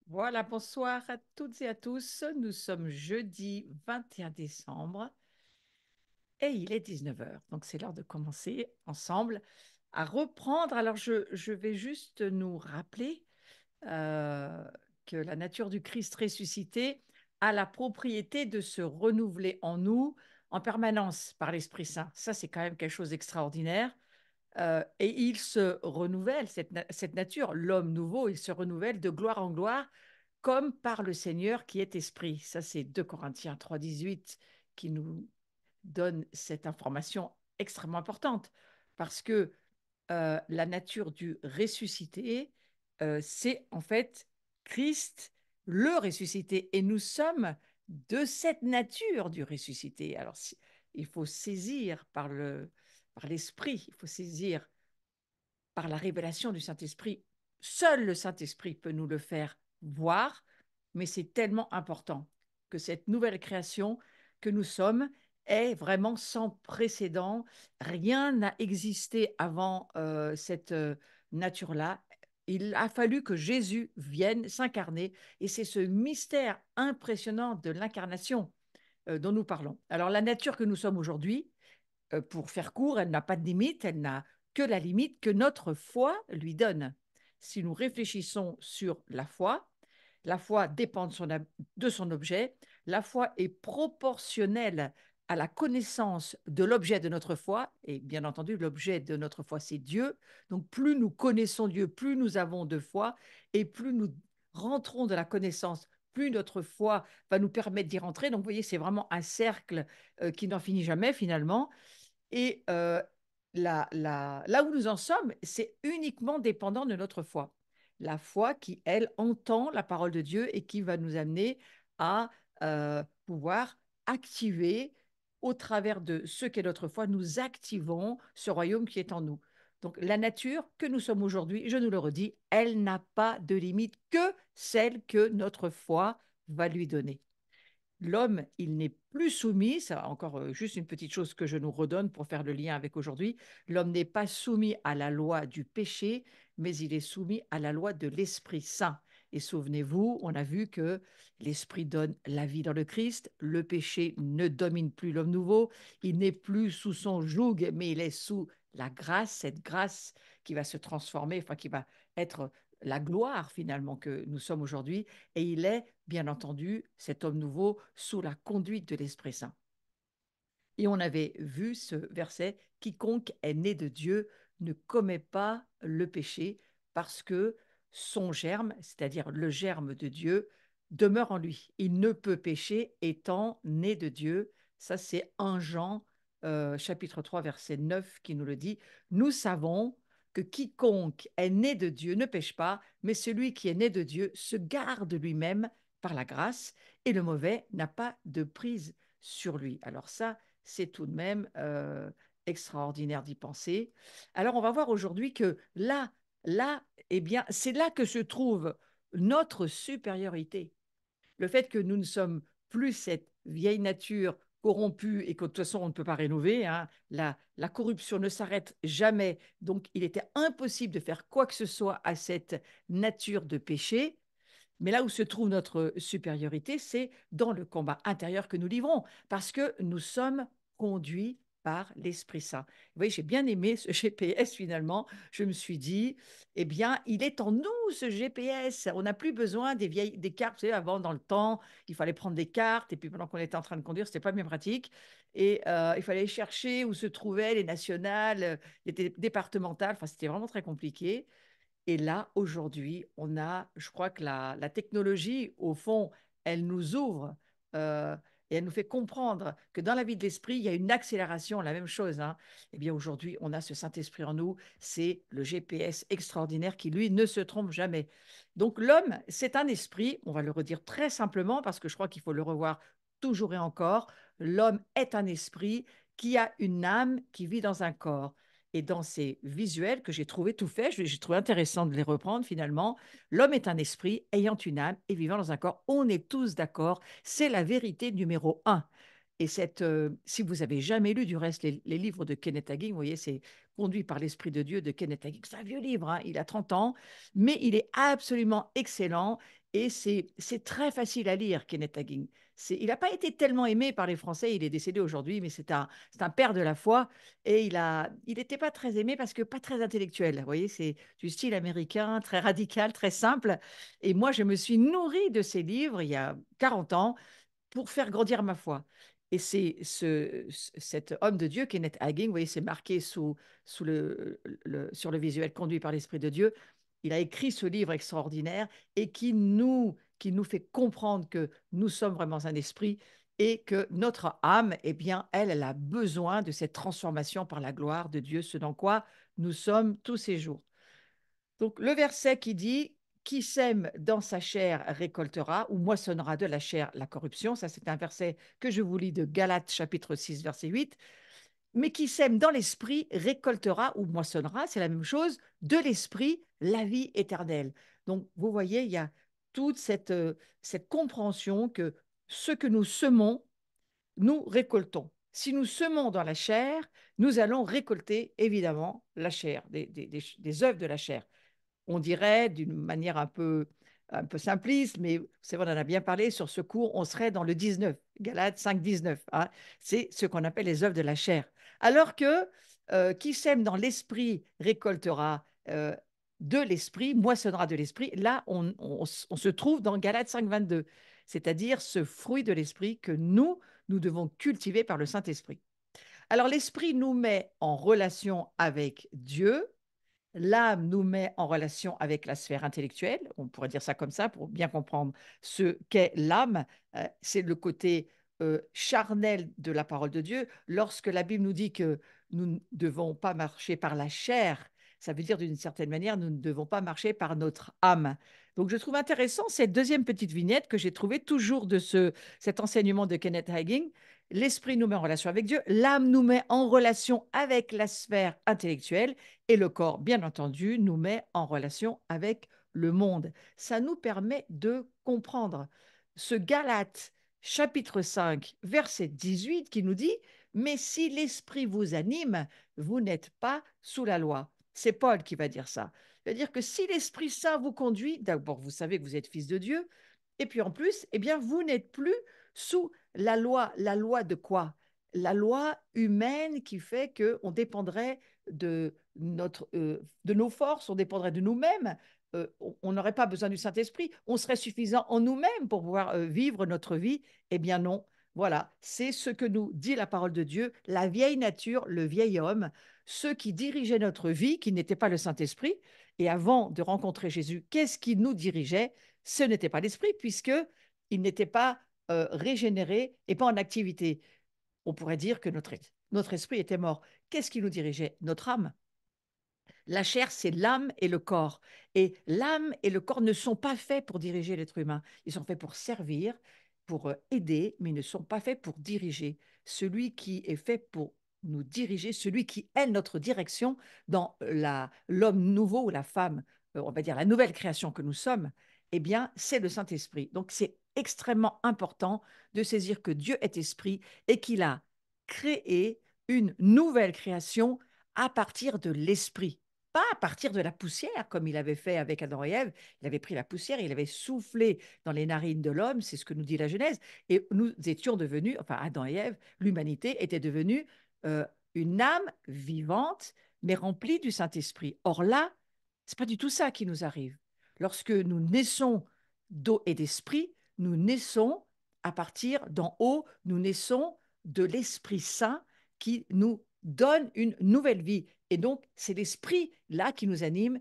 Voilà, bonsoir à toutes et à tous. Nous sommes jeudi 21 décembre et il est 19 heures. Donc c'est l'heure de commencer ensemble à reprendre. Alors je vais juste nous rappeler euh, que la nature du Christ ressuscité a la propriété de se renouveler en nous en permanence par l'Esprit Saint. Ça, c'est quand même quelque chose d'extraordinaire. Et il se renouvelle, cette nature, l'homme nouveau, il se renouvelle de gloire en gloire comme par le Seigneur qui est esprit. Ça, c'est 2 Corinthiens 3,18 qui nous donne cette information extrêmement importante parce que la nature du ressuscité, c'est en fait Christ, le ressuscité. Et nous sommes de cette nature du ressuscité. Alors, il faut saisir par l'esprit, il faut saisir par la révélation du Saint-Esprit. Seul le Saint-Esprit peut nous le faire voir, mais c'est tellement important que cette nouvelle création que nous sommes est vraiment sans précédent. Rien n'a existé avant cette nature-là. Il a fallu que Jésus vienne s'incarner et c'est ce mystère impressionnant de l'incarnation dont nous parlons. Alors la nature que nous sommes aujourd'hui, pour faire court, elle n'a pas de limite, elle n'a que la limite que notre foi lui donne. Si nous réfléchissons sur la foi dépend de son objet, la foi est proportionnelle à la connaissance de l'objet de notre foi, et bien entendu, l'objet de notre foi, c'est Dieu. Donc, plus nous connaissons Dieu, plus nous avons de foi, et plus nous rentrons de la connaissance, plus notre foi va nous permettre d'y rentrer. Donc, vous voyez, c'est vraiment un cercle qui n'en finit jamais finalement. Et là où nous en sommes, c'est uniquement dépendant de notre foi. La foi qui, elle, entend la parole de Dieu et qui va nous amener à pouvoir activer, au travers de ce qu'est notre foi, nous activons ce royaume qui est en nous. Donc la nature que nous sommes aujourd'hui, je nous le redis, elle n'a pas de limite que celle que notre foi va lui donner. L'homme, il n'est plus soumis, c'est encore juste une petite chose que je nous redonne pour faire le lien avec aujourd'hui, l'homme n'est pas soumis à la loi du péché, mais il est soumis à la loi de l'Esprit Saint. Et souvenez-vous, on a vu que l'Esprit donne la vie dans le Christ, le péché ne domine plus l'homme nouveau, il n'est plus sous son joug, mais il est sous la grâce, cette grâce qui va se transformer, enfin qui va être la gloire finalement que nous sommes aujourd'hui, et il est, bien entendu, cet homme nouveau sous la conduite de l'Esprit Saint. Et on avait vu ce verset, quiconque est né de Dieu ne commet pas le péché parce que son germe, c'est-à-dire le germe de Dieu, demeure en lui. Il ne peut pécher étant né de Dieu. Ça, c'est 1 Jean chapitre 3, verset 9 qui nous le dit. Nous savons que quiconque est né de Dieu ne pêche pas, mais celui qui est né de Dieu se garde lui-même par la grâce et le mauvais n'a pas de prise sur lui. Alors ça, c'est tout de même extraordinaire d'y penser. Alors, on va voir aujourd'hui que eh bien, c'est là que se trouve notre supériorité. Le fait que nous ne sommes plus cette vieille nature corrompue et que de toute façon on ne peut pas rénover, hein. La corruption ne s'arrête jamais, donc il était impossible de faire quoi que ce soit à cette nature de péché. Mais là où se trouve notre supériorité, c'est dans le combat intérieur que nous livrons, parce que nous sommes conduits par l'Esprit Saint. Vous voyez, j'ai bien aimé ce GPS finalement. Je me suis dit, eh bien, il est en nous ce GPS. On n'a plus besoin des cartes. Vous savez, avant, dans le temps, il fallait prendre des cartes, et puis pendant qu'on était en train de conduire, c'était pas bien pratique. Et il fallait chercher où se trouvaient les nationales, les départementales. Enfin, c'était vraiment très compliqué. Et là, aujourd'hui, on a, je crois que la technologie, au fond, elle nous ouvre et elle nous fait comprendre que dans la vie de l'esprit, il y a une accélération, la même chose, hein. Eh bien, aujourd'hui, on a ce Saint-Esprit en nous, c'est le GPS extraordinaire qui, lui, ne se trompe jamais. Donc, l'homme, c'est un esprit, on va le redire très simplement parce que je crois qu'il faut le revoir toujours et encore. L'homme est un esprit qui a une âme qui vit dans un corps. Et dans ces visuels que j'ai trouvé tout fait, j'ai trouvé intéressant de les reprendre finalement. L'homme est un esprit ayant une âme et vivant dans un corps. On est tous d'accord. C'est la vérité numéro un. Et si vous avez jamais lu du reste les livres de Kenneth Hagin, vous voyez, c'est Conduit par l'Esprit de Dieu de Kenneth Hagin. C'est un vieux livre, hein, il a 30 ans, mais il est absolument excellent Et c'est très facile à lire, Kenneth Hagin. Il n'a pas été tellement aimé par les Français, il est décédé aujourd'hui, mais c'est un père de la foi. Et il n'était pas très aimé parce que pas très intellectuel. Vous voyez, c'est du style américain, très radical, très simple. Et moi, je me suis nourrie de ses livres il y a 40 ans pour faire grandir ma foi. Et c'est cet homme de Dieu, Kenneth Hagin, vous voyez, c'est marqué sur le visuel conduit par l'Esprit de Dieu. Il a écrit ce livre extraordinaire et qui nous fait comprendre que nous sommes vraiment un esprit et que notre âme, eh bien, elle a besoin de cette transformation par la gloire de Dieu, ce dans quoi nous sommes tous ces jours. Donc, le verset qui dit qui sème dans sa chair récoltera ou moissonnera de la chair la corruption. Ça, c'est un verset que je vous lis de Galates chapitre 6, verset 8. Mais qui sème dans l'esprit récoltera ou moissonnera, c'est la même chose, de l'esprit la vie éternelle. Donc, vous voyez, il y a toute cette compréhension que ce que nous semons, nous récoltons. Si nous semons dans la chair, nous allons récolter évidemment la chair, des œuvres de la chair. On dirait d'une manière un peu simpliste, mais c'est vrai, on en a bien parlé sur ce cours, on serait dans le 19, Galates 5, 19. Hein. C'est ce qu'on appelle les œuvres de la chair. Alors que qui sème dans l'esprit récoltera de l'esprit, moissonnera de l'esprit. Là, on se trouve dans Galates 5, 22, c'est-à-dire ce fruit de l'esprit que nous devons cultiver par le Saint-Esprit. Alors, l'esprit nous met en relation avec Dieu. L'âme nous met en relation avec la sphère intellectuelle, on pourrait dire ça comme ça pour bien comprendre ce qu'est l'âme. C'est le côté charnel de la parole de Dieu. Lorsque la Bible nous dit que nous ne devons pas marcher par la chair, ça veut dire d'une certaine manière, nous ne devons pas marcher par notre âme. Donc je trouve intéressant cette deuxième petite vignette que j'ai trouvée toujours de cet enseignement de Kenneth Hagin. L'esprit nous met en relation avec Dieu, l'âme nous met en relation avec la sphère intellectuelle et le corps, bien entendu, nous met en relation avec le monde. Ça nous permet de comprendre ce Galate chapitre 5, verset 18 qui nous dit, mais si l'esprit vous anime, vous n'êtes pas sous la loi. C'est Paul qui va dire ça. C'est-à-dire que si l'Esprit Saint vous conduit, d'abord vous savez que vous êtes fils de Dieu, et puis en plus, eh bien, vous n'êtes plus sous la loi. La loi de quoi? La loi humaine qui fait qu'on dépendrait de nos forces, on dépendrait de nous-mêmes. On n'aurait pas besoin du Saint-Esprit, on serait suffisant en nous-mêmes pour pouvoir vivre notre vie. Eh bien non, voilà, c'est ce que nous dit la parole de Dieu, la vieille nature, le vieil homme, ceux qui dirigeaient notre vie, qui n'étaient pas le Saint-Esprit. Et avant de rencontrer Jésus, qu'est-ce qui nous dirigeait? Ce n'était pas l'Esprit, puisqu'il n'était pas régénéré et pas en activité. On pourrait dire que notre esprit était mort. Qu'est-ce qui nous dirigeait? Notre âme. La chair, c'est l'âme et le corps. Et l'âme et le corps ne sont pas faits pour diriger l'être humain. Ils sont faits pour servir, pour aider, mais ils ne sont pas faits pour diriger. Celui qui est fait pour nous diriger, celui qui est notre direction dans l'homme nouveau ou la femme, on va dire la nouvelle création que nous sommes, eh bien, c'est le Saint-Esprit. Donc, c'est extrêmement important de saisir que Dieu est esprit et qu'il a créé une nouvelle création à partir de l'esprit, pas à partir de la poussière, comme il avait fait avec Adam et Ève. Il avait pris la poussière, il avait soufflé dans les narines de l'homme, c'est ce que nous dit la Genèse, et nous étions devenus, enfin Adam et Ève, l'humanité était devenue une âme vivante, mais remplie du Saint-Esprit. Or là, c'est pas du tout ça qui nous arrive. Lorsque nous naissons d'eau et d'esprit, nous naissons à partir d'en haut, nous naissons de l'Esprit Saint qui nous donne une nouvelle vie. Et donc, c'est l'esprit là qui nous anime.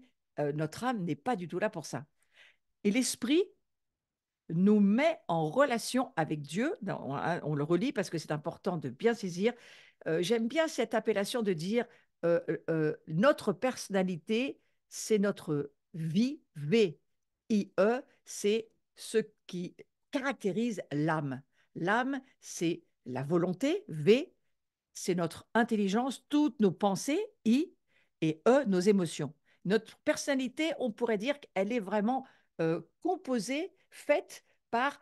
Notre âme n'est pas du tout là pour ça. Et l'esprit nous met en relation avec Dieu. On le relit parce que c'est important de bien saisir. J'aime bien cette appellation de dire notre personnalité, c'est notre vie, V-I-E, c'est ce qui caractérise l'âme. L'âme, c'est la volonté, V, c'est notre intelligence, toutes nos pensées, I, et E, nos émotions. Notre personnalité, on pourrait dire qu'elle est vraiment composée, faite par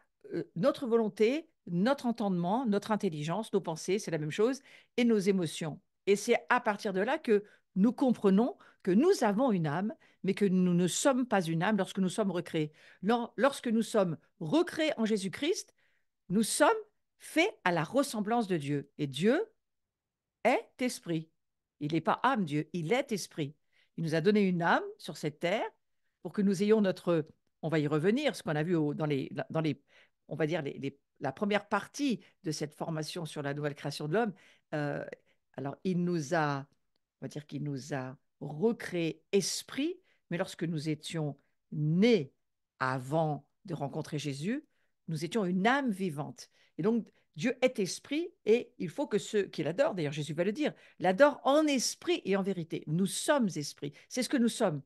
notre volonté, notre entendement, notre intelligence, nos pensées, c'est la même chose, et nos émotions. Et c'est à partir de là que nous comprenons que nous avons une âme, mais que nous ne sommes pas une âme lorsque nous sommes recréés. Lorsque nous sommes recréés en Jésus-Christ, nous sommes faits à la ressemblance de Dieu. Et Dieu est esprit. Il n'est pas âme, Dieu, il est esprit. Il nous a donné une âme sur cette terre pour que nous ayons notre, on va y revenir, ce qu'on a vu dans les, on va dire, la première partie de cette formation sur la nouvelle création de l'homme. Euh, alors, on va dire qu'il nous a recréé esprit, mais lorsque nous étions nés avant de rencontrer Jésus, nous étions une âme vivante. Et donc, Dieu est esprit et il faut que ceux qui l'adorent, d'ailleurs Jésus va le dire, l'adorent en esprit et en vérité. Nous sommes esprits, c'est ce que nous sommes.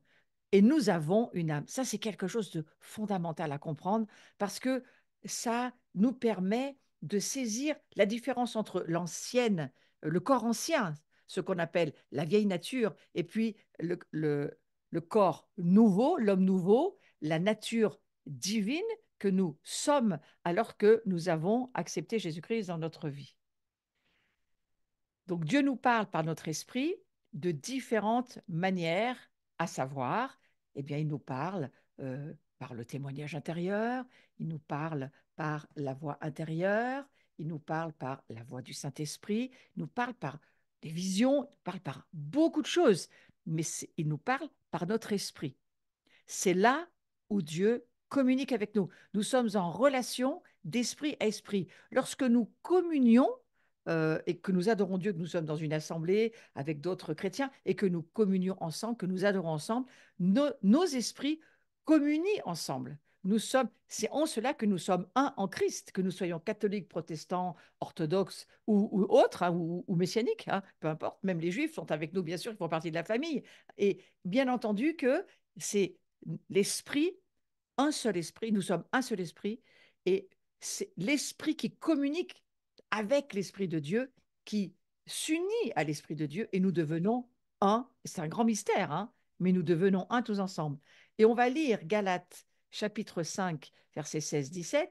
Et nous avons une âme. Ça, c'est quelque chose de fondamental à comprendre parce que ça nous permet de saisir la différence entre le corps ancien, ce qu'on appelle la vieille nature, et puis le corps nouveau, l'homme nouveau, la nature divine que nous sommes alors que nous avons accepté Jésus-Christ dans notre vie. Donc Dieu nous parle par notre esprit de différentes manières, à savoir, eh bien, il nous parle par le témoignage intérieur, il nous parle par la voix intérieure, il nous parle par la voix du Saint-Esprit, il nous parle par des visions, il nous parle par beaucoup de choses, mais il nous parle par notre esprit. C'est là où Dieu communique avec nous. Nous sommes en relation d'esprit à esprit. Lorsque nous communions et que nous adorons Dieu, que nous sommes dans une assemblée avec d'autres chrétiens et que nous communions ensemble, que nous adorons ensemble, nos esprits communient ensemble. C'est en cela que nous sommes un en Christ, que nous soyons catholiques, protestants, orthodoxes ou autres, hein, ou messianiques, hein, peu importe. Même les juifs sont avec nous, bien sûr, ils font partie de la famille. Et bien entendu que c'est l'esprit, un seul esprit, nous sommes un seul esprit, et c'est l'esprit qui communique avec l'esprit de Dieu, qui s'unit à l'esprit de Dieu, et nous devenons un. C'est un grand mystère, hein, mais nous devenons un tous ensemble. Et on va lire Galates chapitre 5, versets 16-17.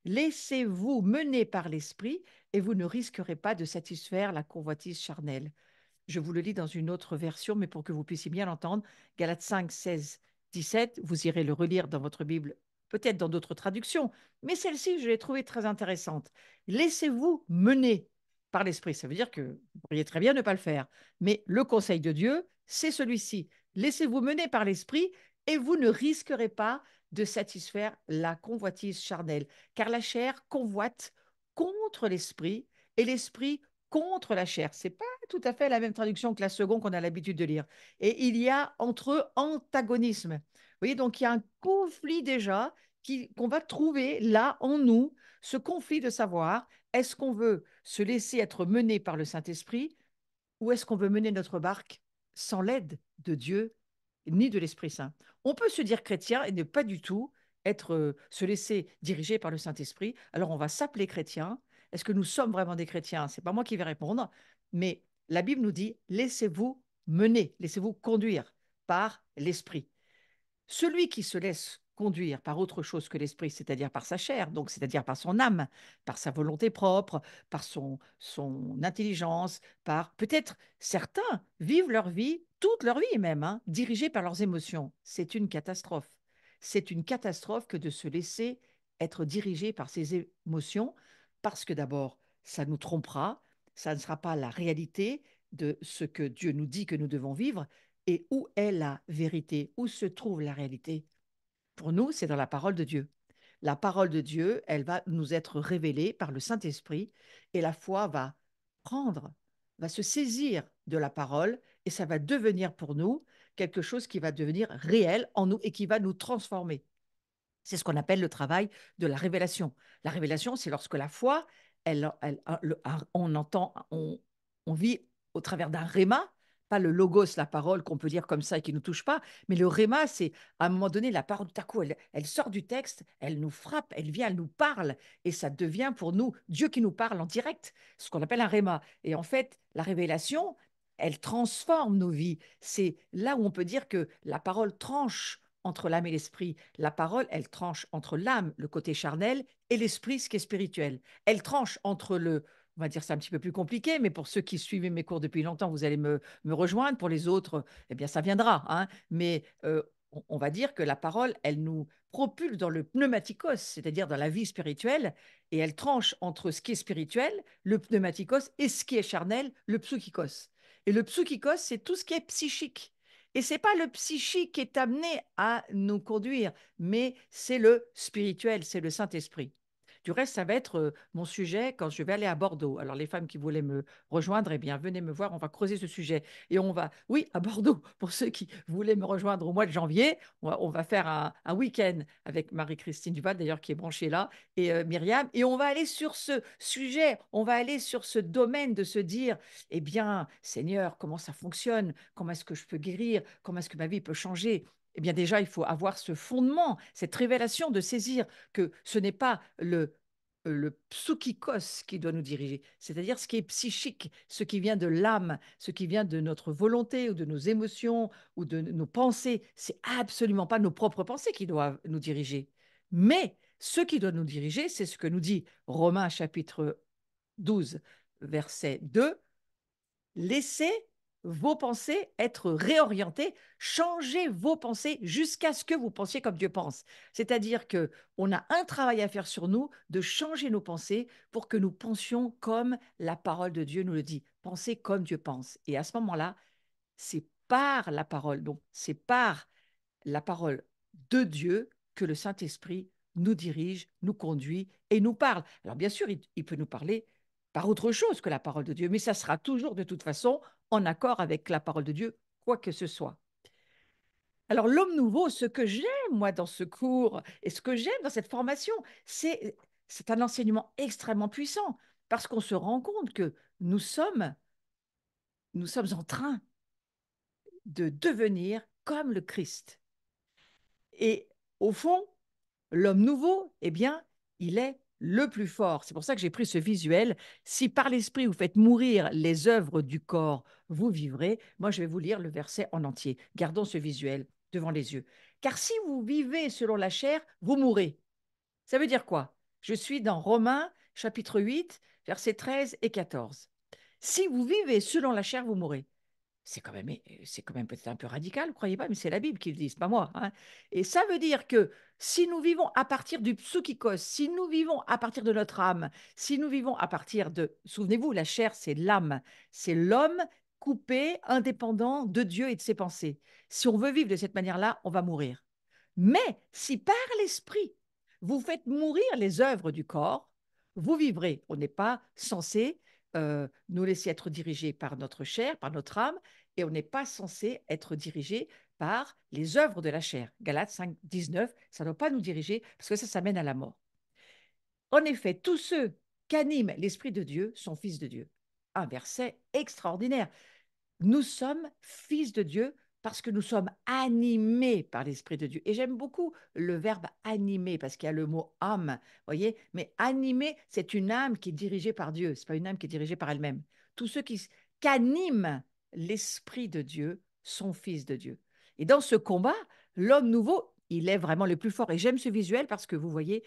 Laissez-vous mener par l'esprit, et vous ne risquerez pas de satisfaire la convoitise charnelle. Je vous le lis dans une autre version, mais pour que vous puissiez bien l'entendre. Galates 5, 16, 17, vous irez le relire dans votre Bible, peut-être dans d'autres traductions, mais celle-ci, je l'ai trouvée très intéressante. Laissez-vous mener par l'Esprit. Ça veut dire que vous pourriez très bien ne pas le faire. Mais le conseil de Dieu, c'est celui-ci. Laissez-vous mener par l'Esprit et vous ne risquerez pas de satisfaire la convoitise charnelle, car la chair convoite contre l'Esprit et l'Esprit contre la chair. C'est pas tout à fait la même traduction que la seconde qu'on a l'habitude de lire. Et il y a entre eux antagonisme. Vous voyez, donc il y a un conflit déjà qu'on va trouver là en nous, ce conflit de savoir, est-ce qu'on veut se laisser être mené par le Saint-Esprit ou est-ce qu'on veut mener notre barque sans l'aide de Dieu ni de l'Esprit Saint? On peut se dire chrétien et ne pas du tout se laisser diriger par le Saint-Esprit. Alors on va s'appeler chrétien. Est-ce que nous sommes vraiment des chrétiens? C'est pas moi qui vais répondre, mais la Bible nous dit laissez-vous mener, laissez-vous conduire par l'Esprit. Celui qui se laisse conduire par autre chose que l'esprit, c'est-à-dire par sa chair, donc c'est-à-dire par son âme, par sa volonté propre, par son intelligence, par peut-être certains vivent leur vie, toute leur vie même, hein, dirigés par leurs émotions. C'est une catastrophe. C'est une catastrophe que de se laisser être dirigé par ses émotions, parce que d'abord, ça nous trompera, ça ne sera pas la réalité de ce que Dieu nous dit que nous devons vivre, et où est la vérité? Où se trouve la réalité? Pour nous, c'est dans la parole de Dieu. La parole de Dieu, elle va nous être révélée par le Saint-Esprit et la foi va se saisir de la parole et ça va devenir pour nous quelque chose qui va devenir réel en nous et qui va nous transformer. C'est ce qu'on appelle le travail de la révélation. La révélation, c'est lorsque la foi, on entend, on vit au travers d'un réma, pas le logos, la parole qu'on peut dire comme ça et qui ne nous touche pas, mais le réma, c'est à un moment donné, la parole, tout à coup, elle sort du texte, elle nous frappe, elle vient, elle nous parle, et ça devient pour nous Dieu qui nous parle en direct, ce qu'on appelle un réma. Et en fait, la révélation, elle transforme nos vies. C'est là où on peut dire que la parole tranche entre l'âme et l'esprit. La parole, elle tranche entre l'âme, le côté charnel, et l'esprit, ce qui est spirituel. Elle tranche entre on va dire c'est un petit peu plus compliqué, mais pour ceux qui suivent mes cours depuis longtemps, vous allez me rejoindre. Pour les autres, eh bien, ça viendra, hein. Mais on va dire que la parole, elle nous propulse dans le pneumatikos, c'est-à-dire dans la vie spirituelle, et elle tranche entre ce qui est spirituel, le pneumatikos, et ce qui est charnel, le psychikos. Et le psychikos, c'est tout ce qui est psychique. Et c'est pas le psychique qui est amené à nous conduire, mais c'est le spirituel, c'est le Saint-Esprit. Du reste, ça va être mon sujet quand je vais aller à Bordeaux. Alors, les femmes qui voulaient me rejoindre, eh bien, venez me voir, on va creuser ce sujet. Et on va, oui, à Bordeaux, pour ceux qui voulaient me rejoindre au mois de janvier, on va faire un week-end avec Marie-Christine Duval, d'ailleurs, qui est branchée là, et Myriam. Et on va aller sur ce sujet, on va aller sur ce domaine de se dire, eh bien, Seigneur, comment ça fonctionne? Comment est-ce que je peux guérir? Comment est-ce que ma vie peut changer? Eh bien, déjà, il faut avoir ce fondement, cette révélation de saisir que ce n'est pas le psychikos qui doit nous diriger, c'est-à-dire ce qui est psychique, ce qui vient de l'âme, ce qui vient de notre volonté ou de nos émotions ou de nos pensées. C'est absolument pas nos propres pensées qui doivent nous diriger. Mais ce qui doit nous diriger, c'est ce que nous dit Romains chapitre 12, verset 2. Laissez vos pensées être réorientées, changez vos pensées jusqu'à ce que vous pensiez comme Dieu pense. C'est-à-dire que on a un travail à faire sur nous de changer nos pensées pour que nous pensions comme la parole de Dieu nous le dit. Pensez comme Dieu pense. Et à ce moment-là, c'est par la parole, donc c'est par la parole de Dieu que le Saint-Esprit nous dirige, nous conduit et nous parle. Alors bien sûr, il peut nous parler par autre chose que la parole de Dieu, mais ça sera toujours de toute façon en accord avec la parole de Dieu, quoi que ce soit. Alors l'homme nouveau, ce que j'aime moi dans ce cours et ce que j'aime dans cette formation, c'est un enseignement extrêmement puissant parce qu'on se rend compte que nous sommes en train de devenir comme le Christ. Et au fond, l'homme nouveau, eh bien, il est le plus fort. C'est pour ça que j'ai pris ce visuel. Si par l'esprit vous faites mourir les œuvres du corps, vous vivrez. Moi, je vais vous lire le verset en entier. Gardons ce visuel devant les yeux. Car si vous vivez selon la chair, vous mourrez. Ça veut dire quoi? Je suis dans Romains chapitre 8, versets 13 et 14. Si vous vivez selon la chair, vous mourrez. C'est quand même peut-être un peu radical, vous croyez pas, mais c'est la Bible qui le dit, c'est pas moi, hein. Et ça veut dire que si nous vivons à partir du psychikos, si nous vivons à partir de notre âme, si nous vivons à partir de, souvenez-vous, la chair, c'est l'âme, c'est l'homme coupé, indépendant de Dieu et de ses pensées. Si on veut vivre de cette manière-là, on va mourir. Mais si par l'esprit, vous faites mourir les œuvres du corps, vous vivrez. On n'est pas censé nous laisser être dirigés par notre chair, par notre âme, et on n'est pas censé être dirigé par les œuvres de la chair. Galates 5, 19, ça ne doit pas nous diriger parce que ça mène à la mort. En effet, tous ceux qu'anime l'Esprit de Dieu sont fils de Dieu. Un verset extraordinaire. Nous sommes fils de Dieu parce que nous sommes animés par l'Esprit de Dieu. Et j'aime beaucoup le verbe animer parce qu'il y a le mot âme, voyez. Mais animer, c'est une âme qui est dirigée par Dieu. C'est pas une âme qui est dirigée par elle-même. Tous ceux qu'anime l'Esprit de Dieu sont fils de Dieu. Et dans ce combat, l'homme nouveau, il est vraiment le plus fort. Et j'aime ce visuel parce que vous voyez,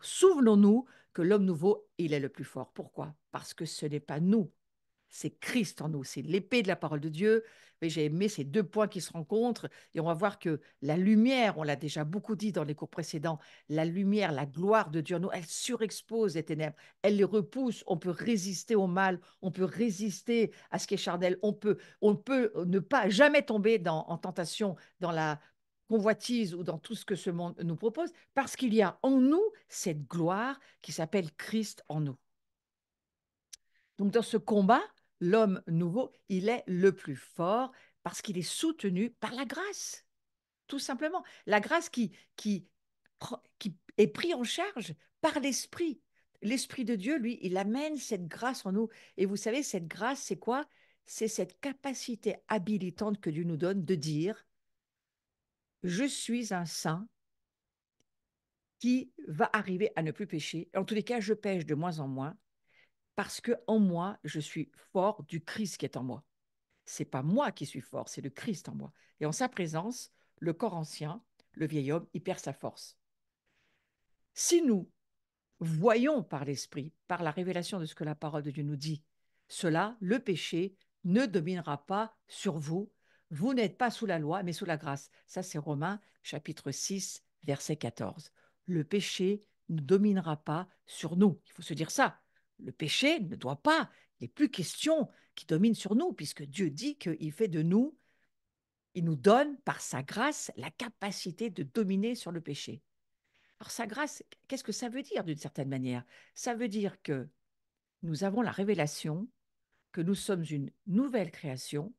souvenons-nous que l'homme nouveau, il est le plus fort. Pourquoi? Parce que ce n'est pas nous, c'est Christ en nous, c'est l'épée de la parole de Dieu. Mais j'ai aimé ces deux points qui se rencontrent et on va voir que la lumière, on l'a déjà beaucoup dit dans les cours précédents, la lumière, la gloire de Dieu en nous, elle surexpose les ténèbres, elle les repousse. On peut résister au mal, on peut résister à ce qui est charnel, on peut ne pas jamais tomber en tentation, dans la convoitise ou dans tout ce que ce monde nous propose, parce qu'il y a en nous cette gloire qui s'appelle Christ en nous. Donc dans ce combat, l'homme nouveau, il est le plus fort parce qu'il est soutenu par la grâce, tout simplement. La grâce qui est prise en charge par l'Esprit. L'Esprit de Dieu, lui, il amène cette grâce en nous. Et vous savez, cette grâce, c'est quoi? C'est cette capacité habilitante que Dieu nous donne de dire, je suis un saint qui va arriver à ne plus pécher. En tous les cas, je pêche de moins en moins parce que en moi, je suis fort du Christ qui est en moi. C'est pas moi qui suis fort, c'est le Christ en moi. Et en sa présence, le corps ancien, le vieil homme, il perd sa force. Si nous voyons par l'Esprit, par la révélation de ce que la parole de Dieu nous dit, cela, le péché, ne dominera pas sur vous. Vous n'êtes pas sous la loi, mais sous la grâce. Ça, c'est Romains chapitre 6, verset 14. Le péché ne dominera pas sur nous. Il faut se dire ça. Le péché ne doit pas, il n'est plus question qu'il domine sur nous, puisque Dieu dit qu'il fait de nous, il nous donne par sa grâce la capacité de dominer sur le péché. Alors sa grâce, qu'est-ce que ça veut dire d'une certaine manière? Ça veut dire que nous avons la révélation que nous sommes une nouvelle création,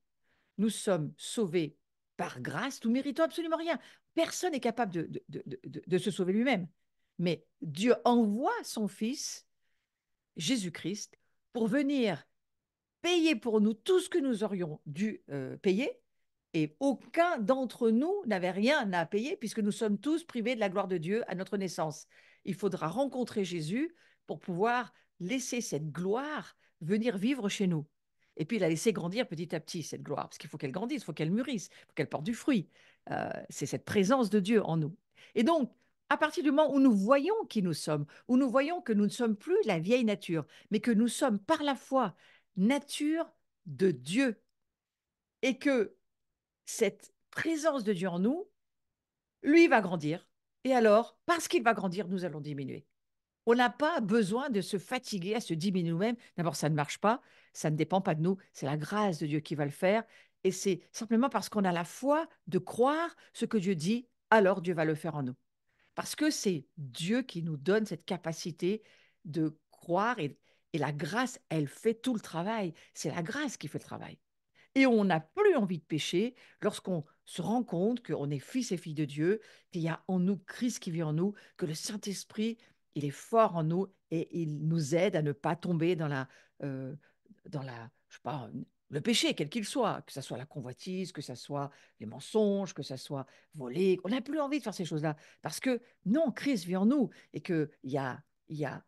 nous sommes sauvés par grâce, nous méritons absolument rien. Personne n'est capable de se sauver lui-même. Mais Dieu envoie son Fils, Jésus-Christ, pour venir payer pour nous tout ce que nous aurions dû payer, et aucun d'entre nous n'avait rien à payer puisque nous sommes tous privés de la gloire de Dieu à notre naissance. Il faudra rencontrer Jésus pour pouvoir laisser cette gloire venir vivre chez nous. Et puis la laisser grandir petit à petit, cette gloire, parce qu'il faut qu'elle grandisse, il faut qu'elle mûrisse, il faut qu'elle porte du fruit. C'est cette présence de Dieu en nous. Et donc, à partir du moment où nous voyons qui nous sommes, où nous voyons que nous ne sommes plus la vieille nature, mais que nous sommes par la foi nature de Dieu, et que cette présence de Dieu en nous, lui va grandir. Et alors, parce qu'il va grandir, nous allons diminuer. On n'a pas besoin de se fatiguer à se diminuer nous-mêmes. D'abord, ça ne marche pas, ça ne dépend pas de nous, c'est la grâce de Dieu qui va le faire. Et c'est simplement parce qu'on a la foi de croire ce que Dieu dit, alors Dieu va le faire en nous. Parce que c'est Dieu qui nous donne cette capacité de croire, et la grâce, elle fait tout le travail. C'est la grâce qui fait le travail. Et on n'a plus envie de pécher lorsqu'on se rend compte qu'on est fils et filles de Dieu, qu'il y a en nous Christ qui vit en nous, que le Saint-Esprit, il est fort en nous et il nous aide à ne pas tomber euh, je sais pas, le péché, quel qu'il soit, que ce soit la convoitise, que ce soit les mensonges, que ce soit voler. On n'a plus envie de faire ces choses-là parce que non, Christ vit en nous et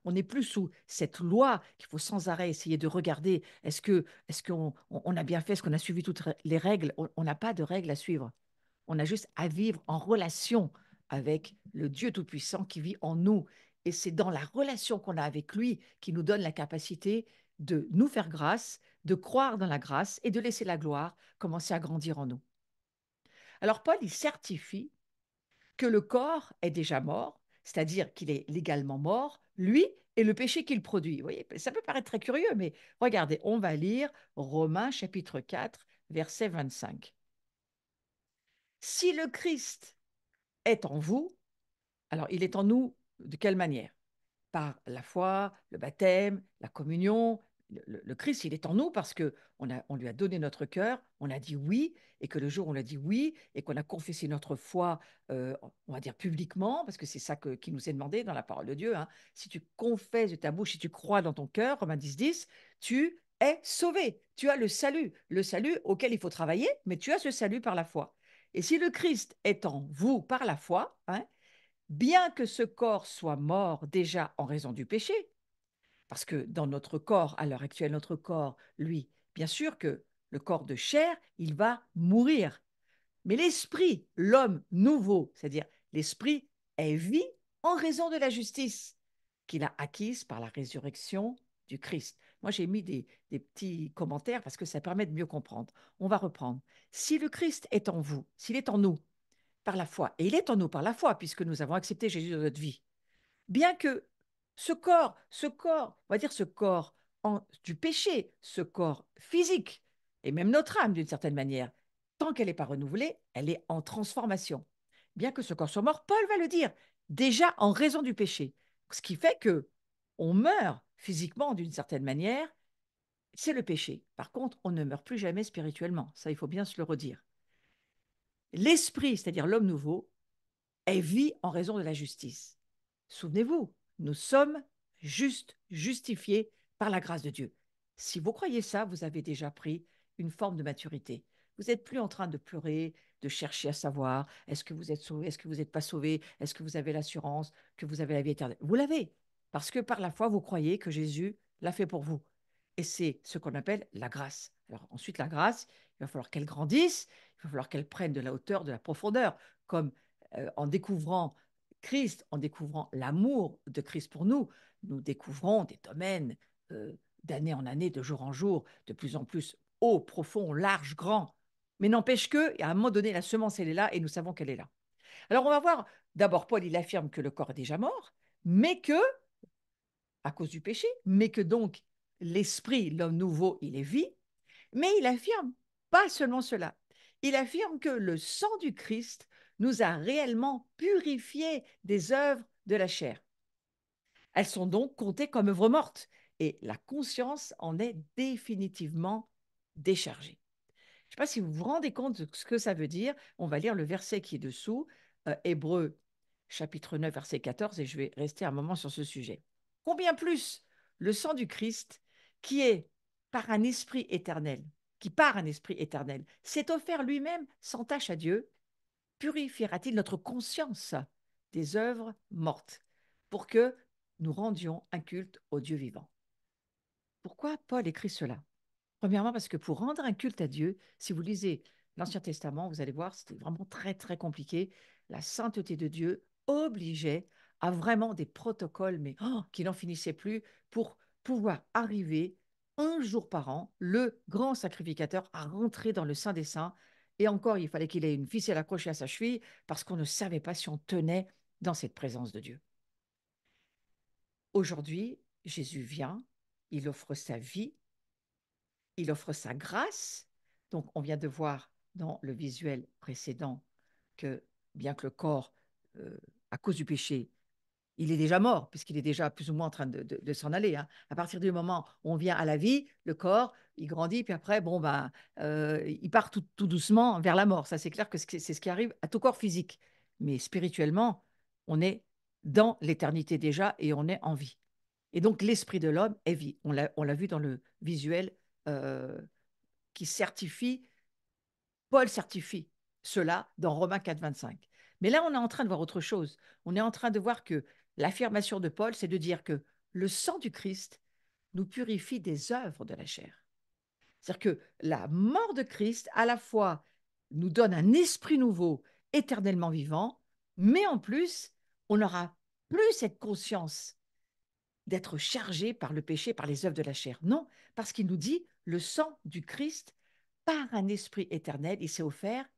on n'est plus sous cette loi qu'il faut sans arrêt essayer de regarder. Est-ce qu'on a bien fait, est-ce qu'on a suivi toutes les règles? On n'a pas de règles à suivre. On a juste à vivre en relation avec le Dieu Tout-Puissant qui vit en nous. Et c'est dans la relation qu'on a avec lui qui nous donne la capacité de nous faire grâce, de croire dans la grâce et de laisser la gloire commencer à grandir en nous. Alors Paul, il certifie que le corps est déjà mort, c'est-à-dire qu'il est légalement mort, lui et le péché qu'il produit. Vous voyez, ça peut paraître très curieux, mais regardez, on va lire Romains chapitre 4, verset 25. Si le Christ est en vous, alors il est en nous de quelle manière? Par la foi, le baptême, la communion. Le Christ, il est en nous parce que on lui a donné notre cœur, on a dit oui, et que le jour où on a dit oui, et qu'on a confessé notre foi, on va dire publiquement, parce que c'est ça qui nous est demandé dans la parole de Dieu, hein. Si tu confesses de ta bouche, si tu crois dans ton cœur, Romains 10, 10, tu es sauvé, tu as le salut auquel il faut travailler, mais tu as ce salut par la foi. Et si le Christ est en vous par la foi, hein, bien que ce corps soit mort déjà en raison du péché, parce que dans notre corps, à l'heure actuelle, notre corps, lui, bien sûr que le corps de chair, il va mourir. Mais l'esprit, l'homme nouveau, c'est-à-dire l'esprit, est vie en raison de la justice qu'il a acquise par la résurrection du Christ. Moi, j'ai mis des petits commentaires parce que ça permet de mieux comprendre. On va reprendre. Si le Christ est en vous, s'il est en nous, par la foi. Et il est en nous par la foi, puisque nous avons accepté Jésus dans notre vie. Bien que on va dire ce corps du péché, ce corps physique, et même notre âme d'une certaine manière, tant qu'elle n'est pas renouvelée, elle est en transformation. Bien que ce corps soit mort, Paul va le dire, déjà en raison du péché. Ce qui fait que on meurt physiquement d'une certaine manière, c'est le péché. Par contre, on ne meurt plus jamais spirituellement. Ça, il faut bien se le redire. L'esprit, c'est-à-dire l'homme nouveau, est vie en raison de la justice. Souvenez-vous, nous sommes justifiés par la grâce de Dieu. Si vous croyez ça, vous avez déjà pris une forme de maturité. Vous n'êtes plus en train de pleurer, de chercher à savoir est-ce que vous êtes sauvé, est-ce que vous n'êtes pas sauvé, est-ce que vous avez l'assurance, que vous avez la vie éternelle. Vous l'avez, parce que par la foi, vous croyez que Jésus l'a fait pour vous. Et c'est ce qu'on appelle la grâce. Alors ensuite, la grâce, il va falloir qu'elle grandisse, il va falloir qu'elle prenne de la hauteur, de la profondeur, comme en découvrant Christ, en découvrant l'amour de Christ pour nous, nous découvrons des domaines d'année en année, de jour en jour, de plus en plus haut, profond, large, grand. Mais n'empêche que, à un moment donné, la semence, elle est là et nous savons qu'elle est là. Alors, on va voir, d'abord, Paul, il affirme que le corps est déjà mort, mais que, à cause du péché, mais que donc l'esprit, l'homme nouveau, il est vie, mais il affirme pas seulement cela. Il affirme que le sang du Christ nous a réellement purifiés des œuvres de la chair. Elles sont donc comptées comme œuvres mortes et la conscience en est définitivement déchargée. Je ne sais pas si vous vous rendez compte de ce que ça veut dire. On va lire le verset qui est dessous, Hébreux chapitre 9, verset 14, et je vais rester un moment sur ce sujet. Combien plus le sang du Christ, qui est par un esprit éternel, qui par un esprit éternel s'est offert lui-même sans tâche à Dieu, purifiera-t-il notre conscience des œuvres mortes pour que nous rendions un culte au Dieu vivant? Pourquoi Paul écrit cela? Premièrement, parce que pour rendre un culte à Dieu, si vous lisez l'Ancien Testament, vous allez voir, c'était vraiment très, très compliqué. La sainteté de Dieu obligeait à vraiment des protocoles, mais qui n'en finissaient plus, pour pouvoir arriver un jour par an, le grand sacrificateur, à rentrer dans le Saint des Saints. Et encore, il fallait qu'il ait une ficelle accrochée à sa cheville, parce qu'on ne savait pas si on tenait dans cette présence de Dieu. Aujourd'hui, Jésus vient, il offre sa vie, il offre sa grâce. Donc, on vient de voir dans le visuel précédent que bien que le corps, à cause du péché, il est déjà mort, puisqu'il est déjà plus ou moins en train de s'en aller, hein. À partir du moment où on vient à la vie, le corps, il grandit, puis après, bon, ben, il part tout doucement vers la mort. Ça, c'est clair que c'est ce qui arrive à tout corps physique. Mais spirituellement, on est dans l'éternité déjà et on est en vie. Et donc, l'esprit de l'homme est vie. On l'a vu dans le visuel euh, qui certifie, Paul certifie cela dans Romains 4, 25. Mais là, on est en train de voir autre chose. On est en train de voir que l'affirmation de Paul, c'est de dire que le sang du Christ nous purifie des œuvres de la chair. C'est-à-dire que la mort de Christ, à la fois, nous donne un esprit nouveau, éternellement vivant, mais en plus, on n'aura plus cette conscience d'être chargé par le péché, par les œuvres de la chair. Non, parce qu'il nous dit, le sang du Christ, par un esprit éternel, il s'est offert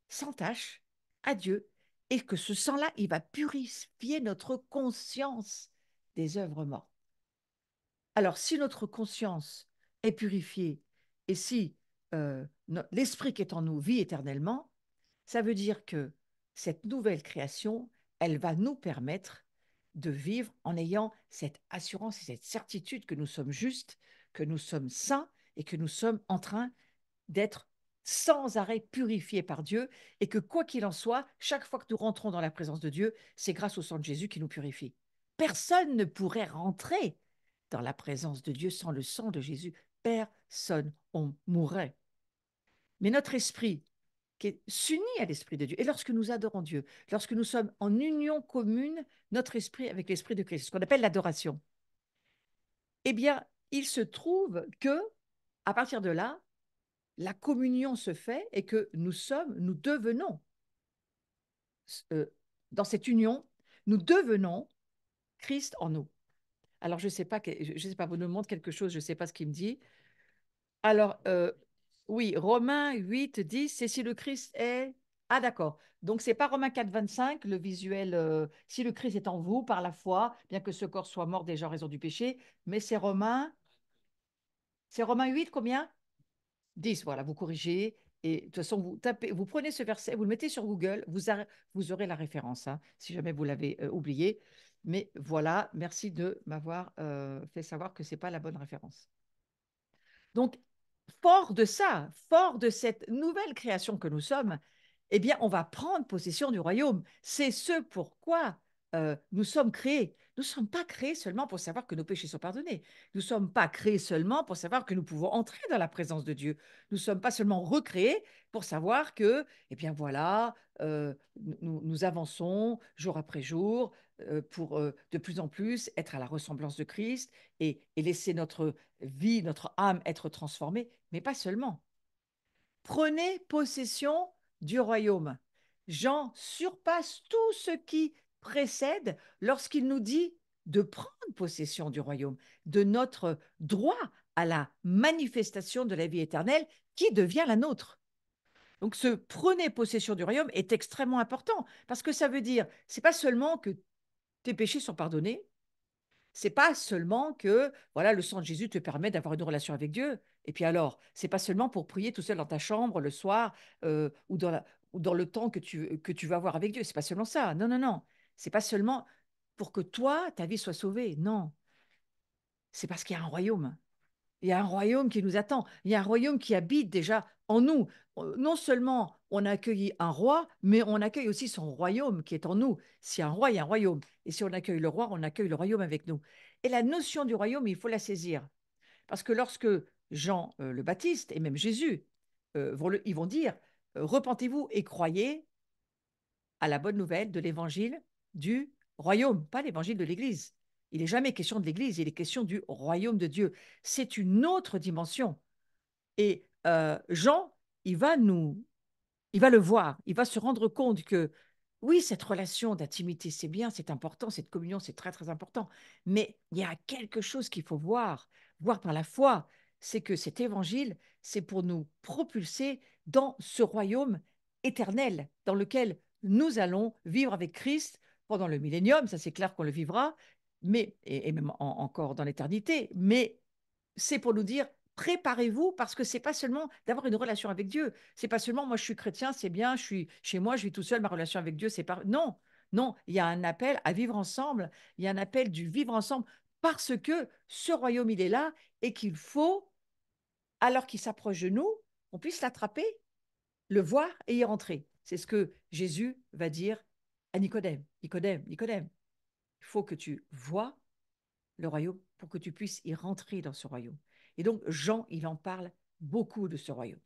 sans tâche à Dieu, et que ce sang-là, il va purifier notre conscience des œuvres mortes. Alors, si notre conscience est purifiée, et si l'esprit qui est en nous vit éternellement, ça veut dire que cette nouvelle création, elle va nous permettre de vivre en ayant cette assurance et cette certitude que nous sommes justes, que nous sommes saints et que nous sommes en train d'être sans arrêt purifiés par Dieu et que quoi qu'il en soit, chaque fois que nous rentrons dans la présence de Dieu, c'est grâce au sang de Jésus qui nous purifie. Personne ne pourrait rentrer dans la présence de Dieu sans le sang de Jésus. Personne, on mourrait. Mais notre esprit, qui s'unit à l'esprit de Dieu, et lorsque nous adorons Dieu, lorsque nous sommes en union commune, notre esprit avec l'esprit de Christ, ce qu'on appelle l'adoration, eh bien, il se trouve que, à partir de là, la communion se fait et que nous devenons, euh, dans cette union, nous devenons Christ en nous. Alors, je ne sais pas, je sais pas, vous nous montrez quelque chose, je ne sais pas ce qu'il me dit. Alors, oui, Romains 8, 10, c'est si le Christ est... Ah, d'accord. Donc, c'est pas Romains 4, 25, le visuel, si le Christ est en vous par la foi, bien que ce corps soit mort déjà en raison du péché, mais c'est Romains 8, combien? 10, voilà, vous corrigez. Et de toute façon, vous tapez, vous prenez ce verset, vous le mettez sur Google, vous aurez la référence, hein, si jamais vous l'avez oublié. Mais voilà, merci de m'avoir fait savoir que ce n'est pas la bonne référence. Donc, fort de ça, fort de cette nouvelle création que nous sommes, eh bien, on va prendre possession du royaume. C'est ce pourquoi nous sommes créés. Nous ne sommes pas créés seulement pour savoir que nos péchés sont pardonnés. Nous ne sommes pas créés seulement pour savoir que nous pouvons entrer dans la présence de Dieu. Nous ne sommes pas seulement recréés pour savoir que, eh bien voilà, nous avançons jour après jour pour de plus en plus être à la ressemblance de Christ et laisser notre vie, notre âme être transformée, mais pas seulement. Prenez possession du royaume. Jean surpasse tout ce qui précède lorsqu'il nous dit de prendre possession du royaume, de notre droit à la manifestation de la vie éternelle qui devient la nôtre. Donc, ce prenez possession du royaume est extrêmement important parce que ça veut dire, c'est pas seulement que tes péchés sont pardonnés, c'est pas seulement que voilà le sang de Jésus te permet d'avoir une relation avec Dieu. Et puis alors, c'est pas seulement pour prier tout seul dans ta chambre le soir ou dans le temps que tu vas avoir avec Dieu. C'est pas seulement ça. Non, non, non. C'est pas seulement pour que toi, ta vie soit sauvée. Non, c'est parce qu'il y a un royaume. Il y a un royaume qui nous attend. Il y a un royaume qui habite déjà en nous. Non seulement on a accueilli un roi, mais on accueille aussi son royaume qui est en nous. S'il y a un roi, il y a un royaume. Et si on accueille le roi, on accueille le royaume avec nous. Et la notion du royaume, il faut la saisir. Parce que lorsque Jean le Baptiste et même Jésus ils vont dire repentez-vous et croyez à la bonne nouvelle de l'évangile du royaume, pas l'évangile de l'Église. Il n'est jamais question de l'Église, il est question du royaume de Dieu. C'est une autre dimension. Et Jean, il va nous, il va le voir, il va se rendre compte que oui, cette relation d'intimité, c'est bien, c'est important, cette communion, c'est très, très important. Mais il y a quelque chose qu'il faut voir par la foi, c'est que cet évangile, c'est pour nous propulser dans ce royaume éternel dans lequel nous allons vivre avec Christ pendant le millénium, ça c'est clair qu'on le vivra, mais, et même encore dans l'éternité, mais c'est pour nous dire préparez-vous parce que c'est pas seulement d'avoir une relation avec Dieu, c'est pas seulement moi je suis chrétien, c'est bien, je suis chez moi, je vis tout seul, ma relation avec Dieu, c'est pas non, non, il y a un appel à vivre ensemble, il y a un appel du vivre ensemble parce que ce royaume il est là et qu'il faut alors qu'il s'approche de nous, on puisse l'attraper, le voir et y rentrer. C'est ce que Jésus va dire à Nicodème. Nicodème, Nicodème, il faut que tu vois le royaume pour que tu puisses y rentrer dans ce royaume. Et donc, Jean, il en parle beaucoup de ce royaume.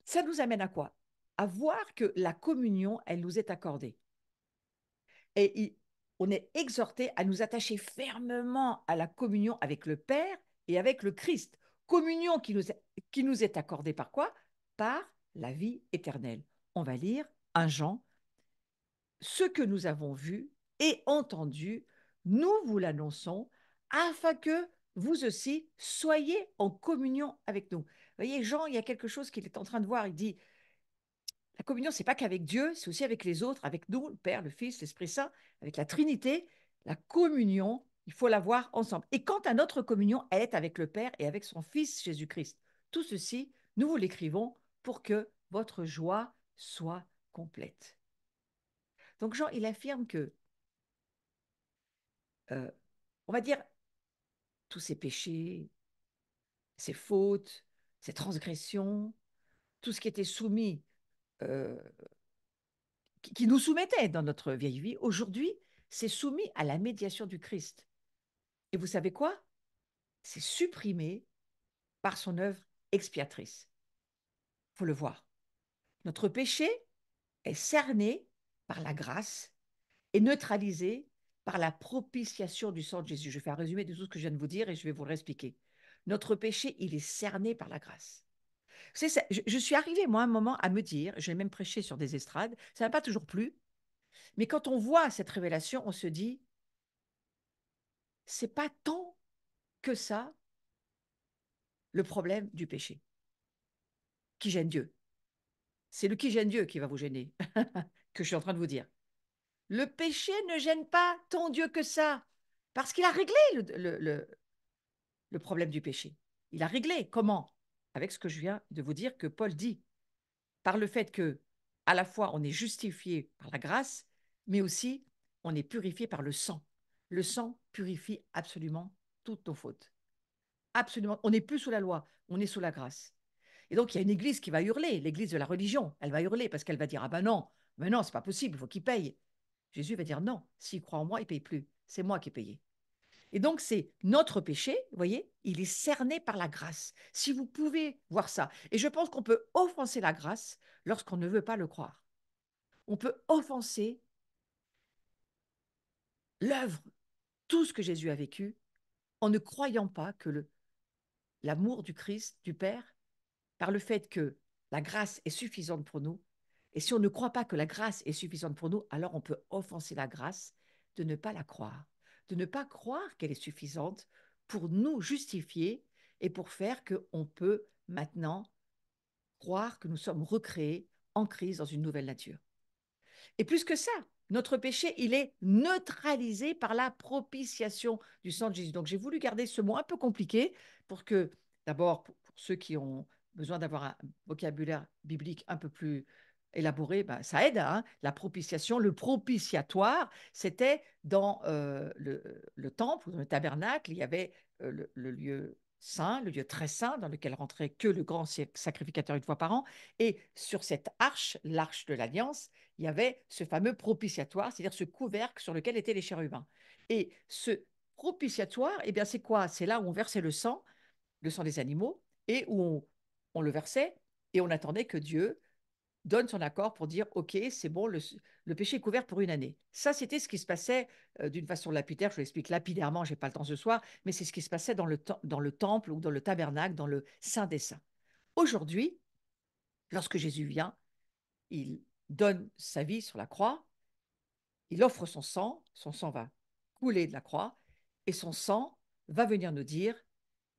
Ça nous amène à quoi? À voir que la communion, elle nous est accordée. Et on est exhorté à nous attacher fermement à la communion avec le Père et avec le Christ. Communion qui nous est accordée par quoi? Par la vie éternelle. On va lire 1 Jean. Ce que nous avons vu et entendu, nous vous l'annonçons, afin que vous aussi soyez en communion avec nous. Vous voyez, Jean, il y a quelque chose qu'il est en train de voir. Il dit, la communion, c'est pas qu'avec Dieu, c'est aussi avec les autres, avec nous, le Père, le Fils, l'Esprit Saint, avec la Trinité. La communion, il faut la voir ensemble. Et quant à notre communion, elle est avec le Père et avec son Fils Jésus-Christ. Tout ceci, nous vous l'écrivons pour que votre joie soit complète. Donc Jean, il affirme que euh, on va dire, tous ces péchés, ces fautes, ces transgressions, tout ce qui était soumis, euh, qui nous soumettait dans notre vieille vie, aujourd'hui, c'est soumis à la médiation du Christ. Et vous savez quoi? C'est supprimé par son œuvre expiatrice. Il faut le voir. Notre péché est cerné par la grâce et neutralisé par la propitiation du sang de Jésus. Je fais un résumé de tout ce que je viens de vous dire et je vais vous le réexpliquer. Notre péché, il est cerné par la grâce. Je suis arrivée, moi, à un moment, à me dire, j'ai même prêché sur des estrades, ça n'a pas toujours plu, mais quand on voit cette révélation, on se dit, c'est pas tant que ça le problème du péché qui gêne Dieu. C'est le qui gêne Dieu qui va vous gêner, que je suis en train de vous dire. Le péché ne gêne pas tant Dieu que ça, parce qu'il a réglé le problème du péché. Il a réglé. Comment? Avec ce que je viens de vous dire que Paul dit. Par le fait que, à la fois, on est justifié par la grâce, mais aussi on est purifié par le sang. Le sang purifie absolument toutes nos fautes. Absolument. On n'est plus sous la loi, on est sous la grâce. Et donc, il y a une église qui va hurler, l'église de la religion. Elle va hurler parce qu'elle va dire, ah ben non, mais non, c'est pas possible, il faut qu'il paye. Jésus va dire, non, s'il croit en moi, il ne paye plus. C'est moi qui ai payé. Et donc, c'est notre péché, vous voyez, il est cerné par la grâce. Si vous pouvez voir ça. Et je pense qu'on peut offenser la grâce lorsqu'on ne veut pas le croire. On peut offenser l'œuvre, tout ce que Jésus a vécu, en ne croyant pas que l'amour du Christ, du Père, par le fait que la grâce est suffisante pour nous, Et si on ne croit pas que la grâce est suffisante pour nous, alors on peut offenser la grâce de ne pas la croire, de ne pas croire qu'elle est suffisante pour nous justifier et pour faire qu'on peut maintenant croire que nous sommes recréés en Christ dans une nouvelle nature. Et plus que ça, notre péché, il est neutralisé par la propitiation du sang de Jésus. Donc j'ai voulu garder ce mot un peu compliqué pour que, d'abord, pour ceux qui ont besoin d'avoir un vocabulaire biblique un peu plus élaboré, ben, ça aide. Hein. La propitiation, le propitiatoire, c'était dans le temple ou dans le tabernacle, il y avait le lieu saint, le lieu très saint, dans lequel rentrait que le grand sacrificateur une fois par an. Et sur cette arche, l'arche de l'Alliance, il y avait ce fameux propitiatoire, c'est-à-dire ce couvercle sur lequel étaient les chérubins. Et ce propitiatoire, eh bien, c'est quoi? C'est là où on versait le sang des animaux, et où on le versait, et on attendait que Dieu donne son accord pour dire, OK, c'est bon, le péché est couvert pour une année. Ça, c'était ce qui se passait d'une façon lapidaire, je vous l'explique lapidairement, je n'ai pas le temps ce soir, mais c'est ce qui se passait dans le temple ou dans le tabernacle, dans le Saint des Saints. Aujourd'hui, lorsque Jésus vient, il donne sa vie sur la croix, il offre son sang va couler de la croix, et son sang va venir nous dire,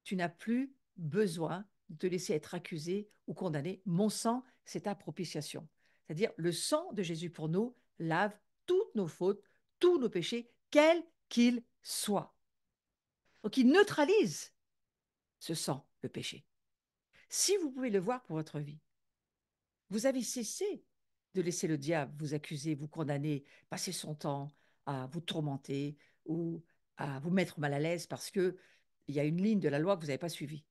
tu n'as plus besoin de te laisser être accusé ou condamné. Mon sang, c'est ta propitiation. C'est-à-dire, le sang de Jésus pour nous lave toutes nos fautes, tous nos péchés, quels qu'ils soient. Donc, il neutralise ce sang, le péché. Si vous pouvez le voir pour votre vie, vous avez cessé de laisser le diable vous accuser, vous condamner, passer son temps à vous tourmenter ou à vous mettre mal à l'aise parce qu'il y a une ligne de la loi que vous n'avez pas suivie.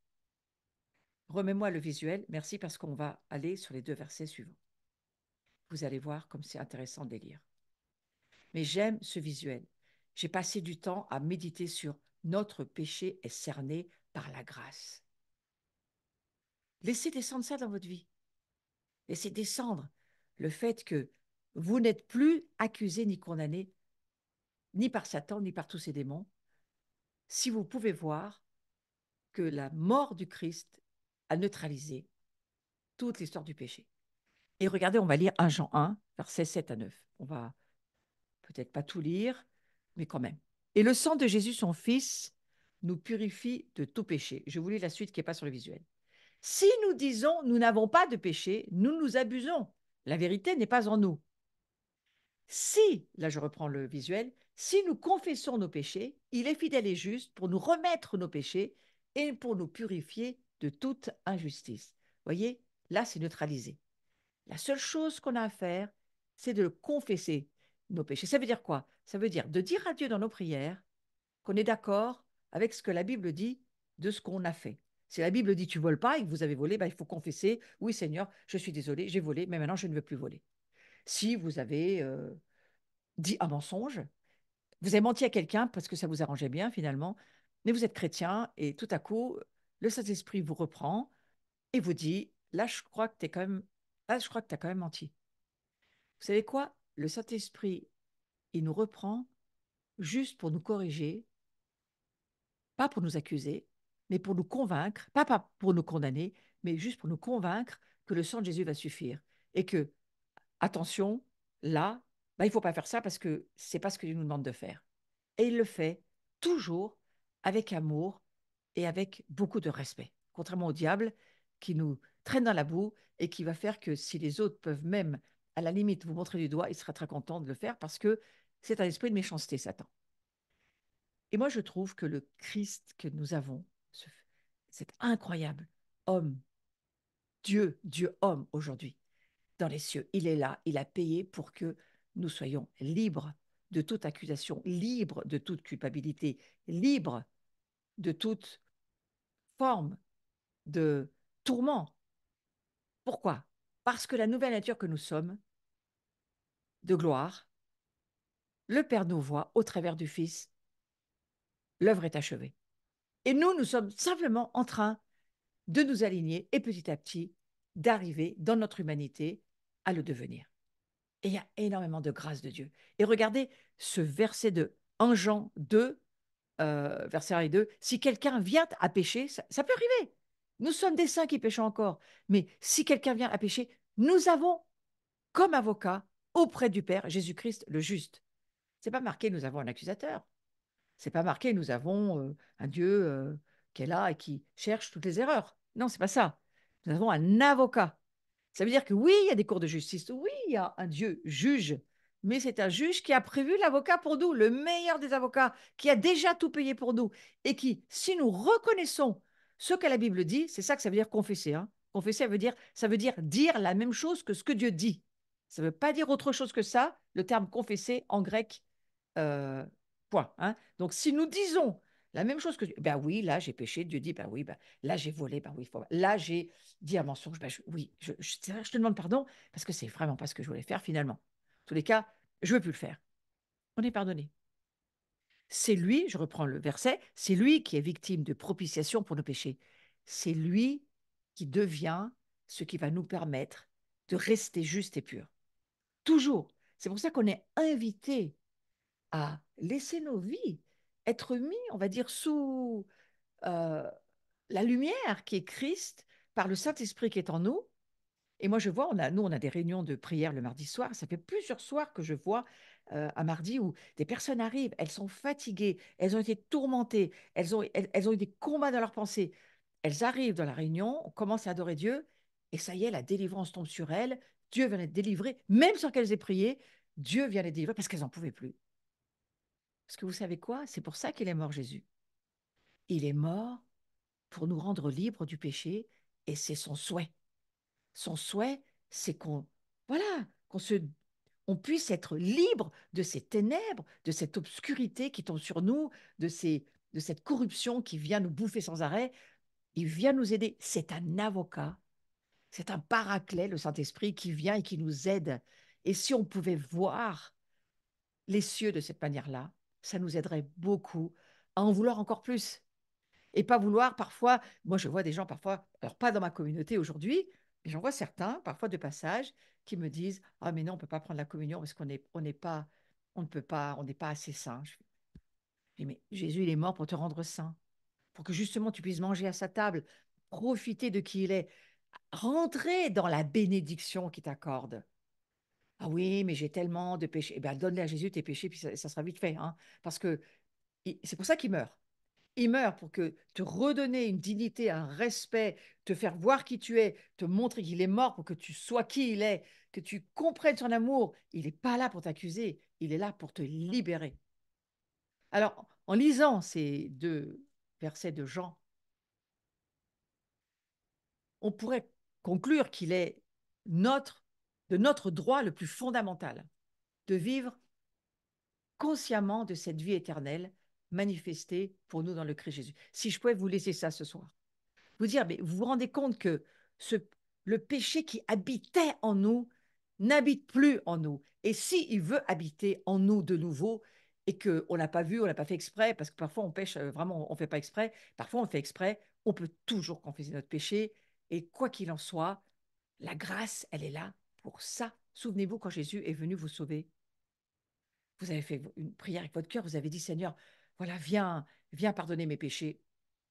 Remets-moi le visuel, merci, parce qu'on va aller sur les 2 versets suivants. Vous allez voir comme c'est intéressant de les lire. Mais j'aime ce visuel. J'ai passé du temps à méditer sur notre péché est cerné par la grâce. Laissez descendre ça dans votre vie. Laissez descendre le fait que vous n'êtes plus accusé ni condamné, ni par Satan, ni par tous ses démons, si vous pouvez voir que la mort du Christ a neutralisé toute l'histoire du péché. Et regardez, on va lire 1 Jean 1, versets 7 à 9. On va peut-être pas tout lire, mais quand même. Et le sang de Jésus, son Fils, nous purifie de tout péché. Je vous lis la suite qui n'est pas sur le visuel. Si nous disons nous n'avons pas de péché, nous nous abusons. La vérité n'est pas en nous. Si, là je reprends le visuel, si nous confessons nos péchés, il est fidèle et juste pour nous remettre nos péchés et pour nous purifier de toute injustice. Voyez, là c'est neutralisé. La seule chose qu'on a à faire, c'est de confesser nos péchés. Ça veut dire quoi? Ça veut dire de dire à Dieu dans nos prières qu'on est d'accord avec ce que la Bible dit de ce qu'on a fait. Si la Bible dit tu voles pas et que vous avez volé, ben, il faut confesser, oui Seigneur, je suis désolé, j'ai volé, mais maintenant je ne veux plus voler. Si vous avez dit un mensonge, vous avez menti à quelqu'un parce que ça vous arrangeait bien finalement, mais vous êtes chrétien et tout à coup, le Saint-Esprit vous reprend et vous dit, là je crois que tu quand même, là je crois que tu as quand même menti. Vous savez quoi? Le Saint-Esprit, il nous reprend juste pour nous corriger, pas pour nous accuser, mais pour nous convaincre, pas pour nous condamner, mais juste pour nous convaincre que le sang de Jésus va suffire. Et que, attention, là, bah, il ne faut pas faire ça parce que ce n'est pas ce que Dieu nous demande de faire. Et il le fait toujours avec amour et avec beaucoup de respect, contrairement au diable qui nous traîne dans la boue et qui va faire que si les autres peuvent même, à la limite, vous montrer du doigt, il sera très content de le faire parce que c'est un esprit de méchanceté, Satan. Et moi, je trouve que le Christ que nous avons, cet incroyable homme, Dieu homme aujourd'hui, dans les cieux, il est là, il a payé pour que nous soyons libres de toute accusation, libres de toute culpabilité, libres de toute forme de tourment. Pourquoi? Parce que la nouvelle nature que nous sommes, de gloire, le Père nous voit au travers du Fils, l'œuvre est achevée. Et nous, nous sommes simplement en train de nous aligner et petit à petit d'arriver dans notre humanité à le devenir. Et il y a énormément de grâce de Dieu. Et regardez ce verset de 1 Jean 2, verset 1 et 2. Si quelqu'un vient à pécher, ça peut arriver. Nous sommes des saints qui péchons encore. Mais si quelqu'un vient à pécher, nous avons comme avocat auprès du Père, Jésus-Christ le juste. C'est pas marqué nous avons un accusateur. C'est pas marqué nous avons un Dieu qui est là et qui cherche toutes les erreurs. Non, c'est pas ça. Nous avons un avocat. Ça veut dire que oui, il y a des cours de justice. Oui, il y a un Dieu juge. Mais c'est un juge qui a prévu l'avocat pour nous, le meilleur des avocats, qui a déjà tout payé pour nous. Et qui, si nous reconnaissons ce que la Bible dit, c'est ça que ça veut dire confesser. Hein. Confesser, ça veut dire dire la même chose que ce que Dieu dit. Ça ne veut pas dire autre chose que ça. Le terme confesser en grec, euh, point. Hein. Donc, si nous disons la même chose que Dieu, ben oui, là j'ai péché, Dieu dit, ben oui, ben, là j'ai volé, ben oui, là j'ai dit un mensonge, ben oui, je te demande pardon parce que c'est vraiment pas ce que je voulais faire finalement. En tous les cas, je ne veux plus le faire. On est pardonné. C'est lui, je reprends le verset, c'est lui qui est victime de propitiation pour nos péchés. C'est lui qui devient ce qui va nous permettre de rester juste et pur. Toujours. C'est pour ça qu'on est invité à laisser nos vies être mis, on va dire, sous euh, la lumière qui est Christ par le Saint-Esprit qui est en nous. Et moi, je vois, nous, on a des réunions de prière le mardi soir. Ça fait plusieurs soirs que je vois un mardi où des personnes arrivent, elles sont fatiguées, elles ont été tourmentées, elles ont eu des combats dans leurs pensées. Elles arrivent dans la réunion, on commence à adorer Dieu, et ça y est, la délivrance tombe sur elles. Dieu vient les délivrer, même sans qu'elles aient prié. Dieu vient les délivrer parce qu'elles n'en pouvaient plus. Parce que vous savez quoi? C'est pour ça qu'il est mort, Jésus. Il est mort pour nous rendre libres du péché, et c'est son souhait. Son souhait, c'est voilà, on puisse être libre de ces ténèbres, de cette obscurité qui tombe sur nous, de cette corruption qui vient nous bouffer sans arrêt. Il vient nous aider. C'est un avocat, c'est un paraclet, le Saint-Esprit, qui vient et qui nous aide. Et si on pouvait voir les cieux de cette manière-là, ça nous aiderait beaucoup à en vouloir encore plus. Et pas vouloir parfois, moi je vois des gens parfois, alors pas dans ma communauté aujourd'hui, mais j'en vois certains, parfois de passage, qui me disent, ah mais non, on ne peut pas prendre la communion parce on n'est pas, on ne peut pas, on n'est pas assez saint. Je dis, mais Jésus, il est mort pour te rendre saint, pour que justement tu puisses manger à sa table, profiter de qui il est, rentrer dans la bénédiction qu'il t'accorde. Ah oui, mais j'ai tellement de péchés. Eh bien, donne-les à Jésus tes péchés, puis ça sera vite fait. Hein, parce que c'est pour ça qu'il meurt. Il meurt pour que te redonner une dignité, un respect, te faire voir qui tu es, te montrer qu'il est mort pour que tu sois qui il est, que tu comprennes son amour. Il n'est pas là pour t'accuser, il est là pour te libérer. Alors, en lisant ces deux versets de Jean, on pourrait conclure qu'il est de notre droit le plus fondamental de vivre consciemment de cette vie éternelle manifestée pour nous dans le Christ Jésus. Si je pouvais vous laisser ça ce soir. Vous dire, mais vous vous rendez compte que ce, le péché qui habitait en nous n'habite plus en nous. Et si il veut habiter en nous de nouveau et qu'on n'a pas vu, on n'a pas fait exprès, parce que parfois on pêche, vraiment, on ne fait pas exprès, parfois on fait exprès, on peut toujours confesser notre péché. Et quoi qu'il en soit, la grâce, elle est là pour ça. Souvenez-vous quand Jésus est venu vous sauver, vous avez fait une prière avec votre cœur, vous avez dit, Seigneur, voilà, viens pardonner mes péchés.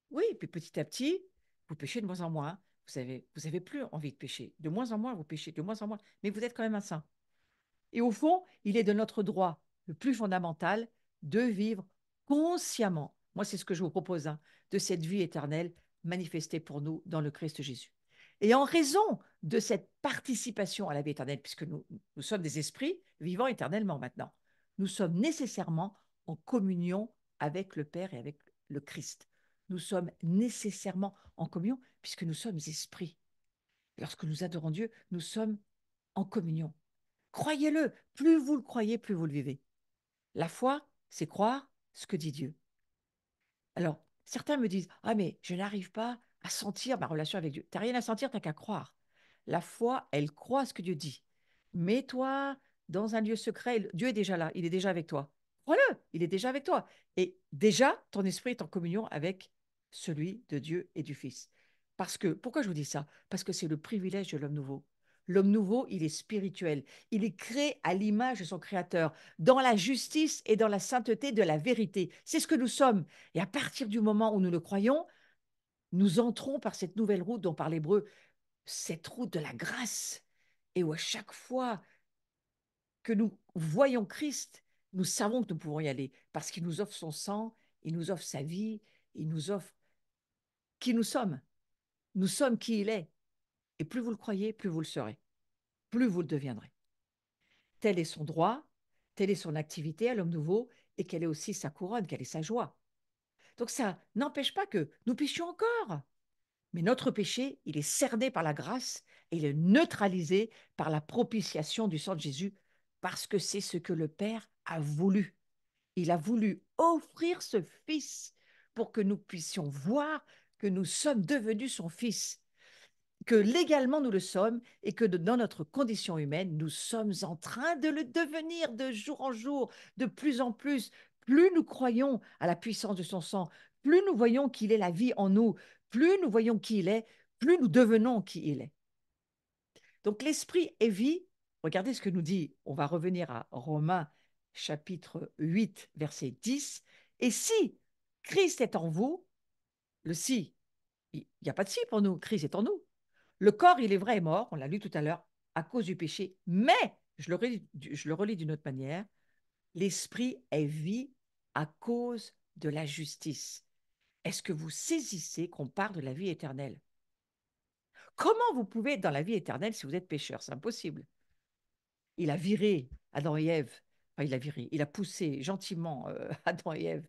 Oui, puis petit à petit, vous péchez de moins en moins. Vous avez plus envie de pécher. De moins en moins, vous péchez, de moins en moins. Mais vous êtes quand même un saint. Et au fond, il est de notre droit le plus fondamental de vivre consciemment. Moi, c'est ce que je vous propose, hein, de cette vie éternelle manifestée pour nous dans le Christ Jésus. Et en raison de cette participation à la vie éternelle, puisque nous sommes des esprits vivant éternellement maintenant, nous sommes nécessairement en communion avec le Père et avec le Christ. Nous sommes nécessairement en communion puisque nous sommes esprits. Lorsque nous adorons Dieu, nous sommes en communion. Croyez-le, plus vous le croyez, plus vous le vivez. La foi, c'est croire ce que dit Dieu. Alors, certains me disent, ah mais je n'arrive pas à sentir ma relation avec Dieu. Tu n'as rien à sentir, tu n'as qu'à croire. La foi, elle croit ce que Dieu dit. Mets-toi dans un lieu secret, Dieu est déjà là, il est déjà avec toi. Crois-le, il est déjà avec toi. Et déjà, ton esprit est en communion avec celui de Dieu et du Fils. Parce que, pourquoi je vous dis ça? Parce que c'est le privilège de l'homme nouveau. L'homme nouveau, il est spirituel. Il est créé à l'image de son Créateur, dans la justice et dans la sainteté de la vérité. C'est ce que nous sommes. Et à partir du moment où nous le croyons, nous entrons par cette nouvelle route dont parle l'Hébreu, cette route de la grâce. et où à chaque fois que nous voyons Christ, nous savons que nous pouvons y aller parce qu'il nous offre son sang, il nous offre sa vie, il nous offre qui nous sommes. Nous sommes qui il est. Et plus vous le croyez, plus vous le serez, plus vous le deviendrez. Tel est son droit, telle est son activité à l'homme nouveau, et quelle est aussi sa couronne, quelle est sa joie. Donc ça n'empêche pas que nous péchions encore. Mais notre péché, il est cerné par la grâce et il est neutralisé par la propitiation du sang de Jésus, parce que c'est ce que le Père a voulu. Il a voulu offrir ce Fils pour que nous puissions voir que nous sommes devenus son Fils, que légalement nous le sommes et que dans notre condition humaine, nous sommes en train de le devenir de jour en jour, de plus en plus. Plus nous croyons à la puissance de son sang, plus nous voyons qu'il est la vie en nous, plus nous voyons qui il est, plus nous devenons qui il est. Donc l'esprit est vie. Regardez ce que nous dit, on va revenir à Romains chapitre 8, verset 10. Et si Christ est en vous, le si, il n'y a pas de si pour nous, Christ est en nous. Le corps, il est vrai, est mort, on l'a lu tout à l'heure, à cause du péché, mais, je le relis d'une autre manière, l'esprit est vie à cause de la justice. Est-ce que vous saisissez qu'on parle de la vie éternelle? Comment vous pouvez être dans la vie éternelle si vous êtes pécheur? C'est impossible. Il a viré Adam et Ève, enfin, il a poussé gentiment Adam et Ève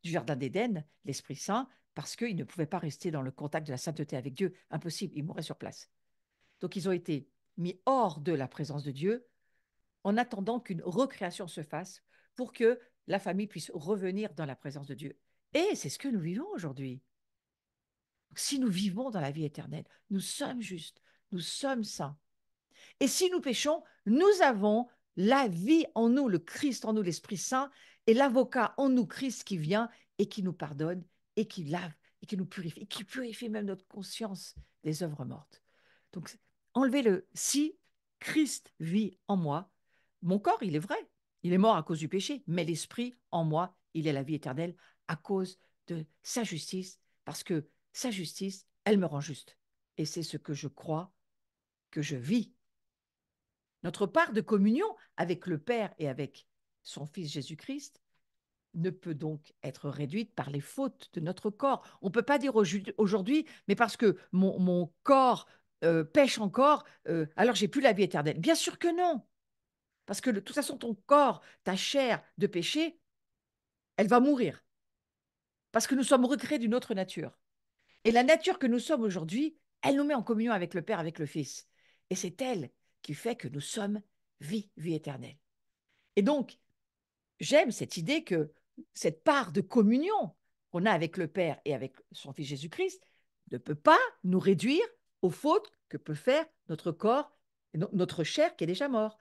du jardin d'Éden, l'Esprit Saint, parce qu'ils ne pouvaient pas rester dans le contact de la sainteté avec Dieu. Impossible, ils mourraient sur place. Donc ils ont été mis hors de la présence de Dieu en attendant qu'une recréation se fasse pour que la famille puisse revenir dans la présence de Dieu. Et c'est ce que nous vivons aujourd'hui. Si nous vivons dans la vie éternelle, nous sommes justes, nous sommes saints. Et si nous péchons, nous avons la vie en nous, le Christ en nous, l'Esprit Saint, et l'avocat en nous, Christ qui vient et qui nous pardonne et qui lave et qui nous purifie, et qui purifie même notre conscience des œuvres mortes. Donc, enlevez le si Christ vit en moi, mon corps, il est vrai, il est mort à cause du péché, mais l'Esprit en moi, il est la vie éternelle à cause de sa justice, parce que sa justice, elle me rend juste. Et c'est ce que je crois que je vis. Notre part de communion avec le Père et avec son Fils Jésus-Christ ne peut donc être réduite par les fautes de notre corps. On ne peut pas dire aujourd'hui, mais parce que mon corps pêche encore, alors j'ai plus la vie éternelle. Bien sûr que non, parce que de toute façon, ton corps, ta chair de péché, elle va mourir, parce que nous sommes recréés d'une autre nature. Et la nature que nous sommes aujourd'hui, elle nous met en communion avec le Père, avec le Fils. Et c'est elle qui fait que nous sommes vie éternelle. Et donc, j'aime cette idée que cette part de communion qu'on a avec le Père et avec son Fils Jésus-Christ ne peut pas nous réduire aux fautes que peut faire notre corps, notre chair qui est déjà mort.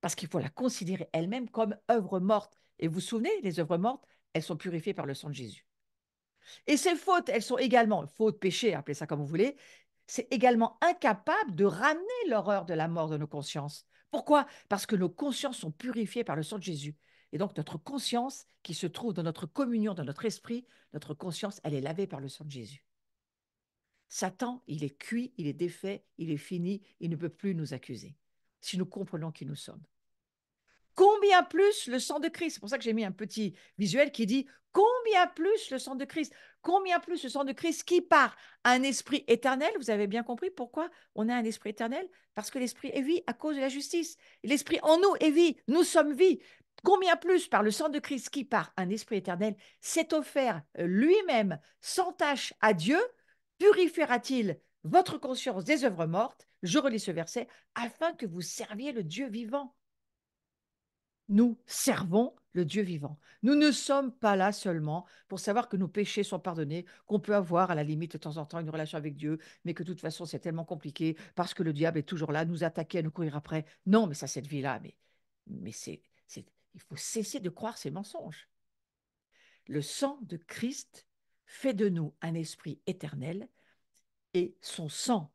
Parce qu'il faut la considérer elle-même comme œuvre morte. Et vous vous souvenez, les œuvres mortes, elles sont purifiées par le sang de Jésus. Et ces fautes, elles sont également, fautes, péchés, appelez ça comme vous voulez, c'est également incapable de ramener l'horreur de la mort de nos consciences. Pourquoi? Parce que nos consciences sont purifiées par le sang de Jésus. Et donc notre conscience, qui se trouve dans notre communion, dans notre esprit, notre conscience, elle est lavée par le sang de Jésus. Satan, il est cuit, il est défait, il est fini, il ne peut plus nous accuser, si nous comprenons qui nous sommes. Combien plus le sang de Christ? C'est pour ça que j'ai mis un petit visuel qui dit combien plus le sang de Christ? Combien plus le sang de Christ qui part un esprit éternel? Vous avez bien compris pourquoi on a un esprit éternel? Parce que l'esprit est vie à cause de la justice. L'esprit en nous est vie. Nous sommes vie. Combien plus par le sang de Christ qui part un esprit éternel s'est offert lui-même sans tâche à Dieu, purifiera-t-il votre conscience des œuvres mortes? Je relis ce verset afin que vous serviez le Dieu vivant. Nous servons le Dieu vivant. Nous ne sommes pas là seulement pour savoir que nos péchés sont pardonnés, qu'on peut avoir à la limite de temps en temps une relation avec Dieu, mais que de toute façon c'est tellement compliqué parce que le diable est toujours là, à nous attaquer, à nous courir après. Non, mais ça, cette vie-là, mais il faut cesser de croire ces mensonges. Le sang de Christ fait de nous un esprit éternel et son sang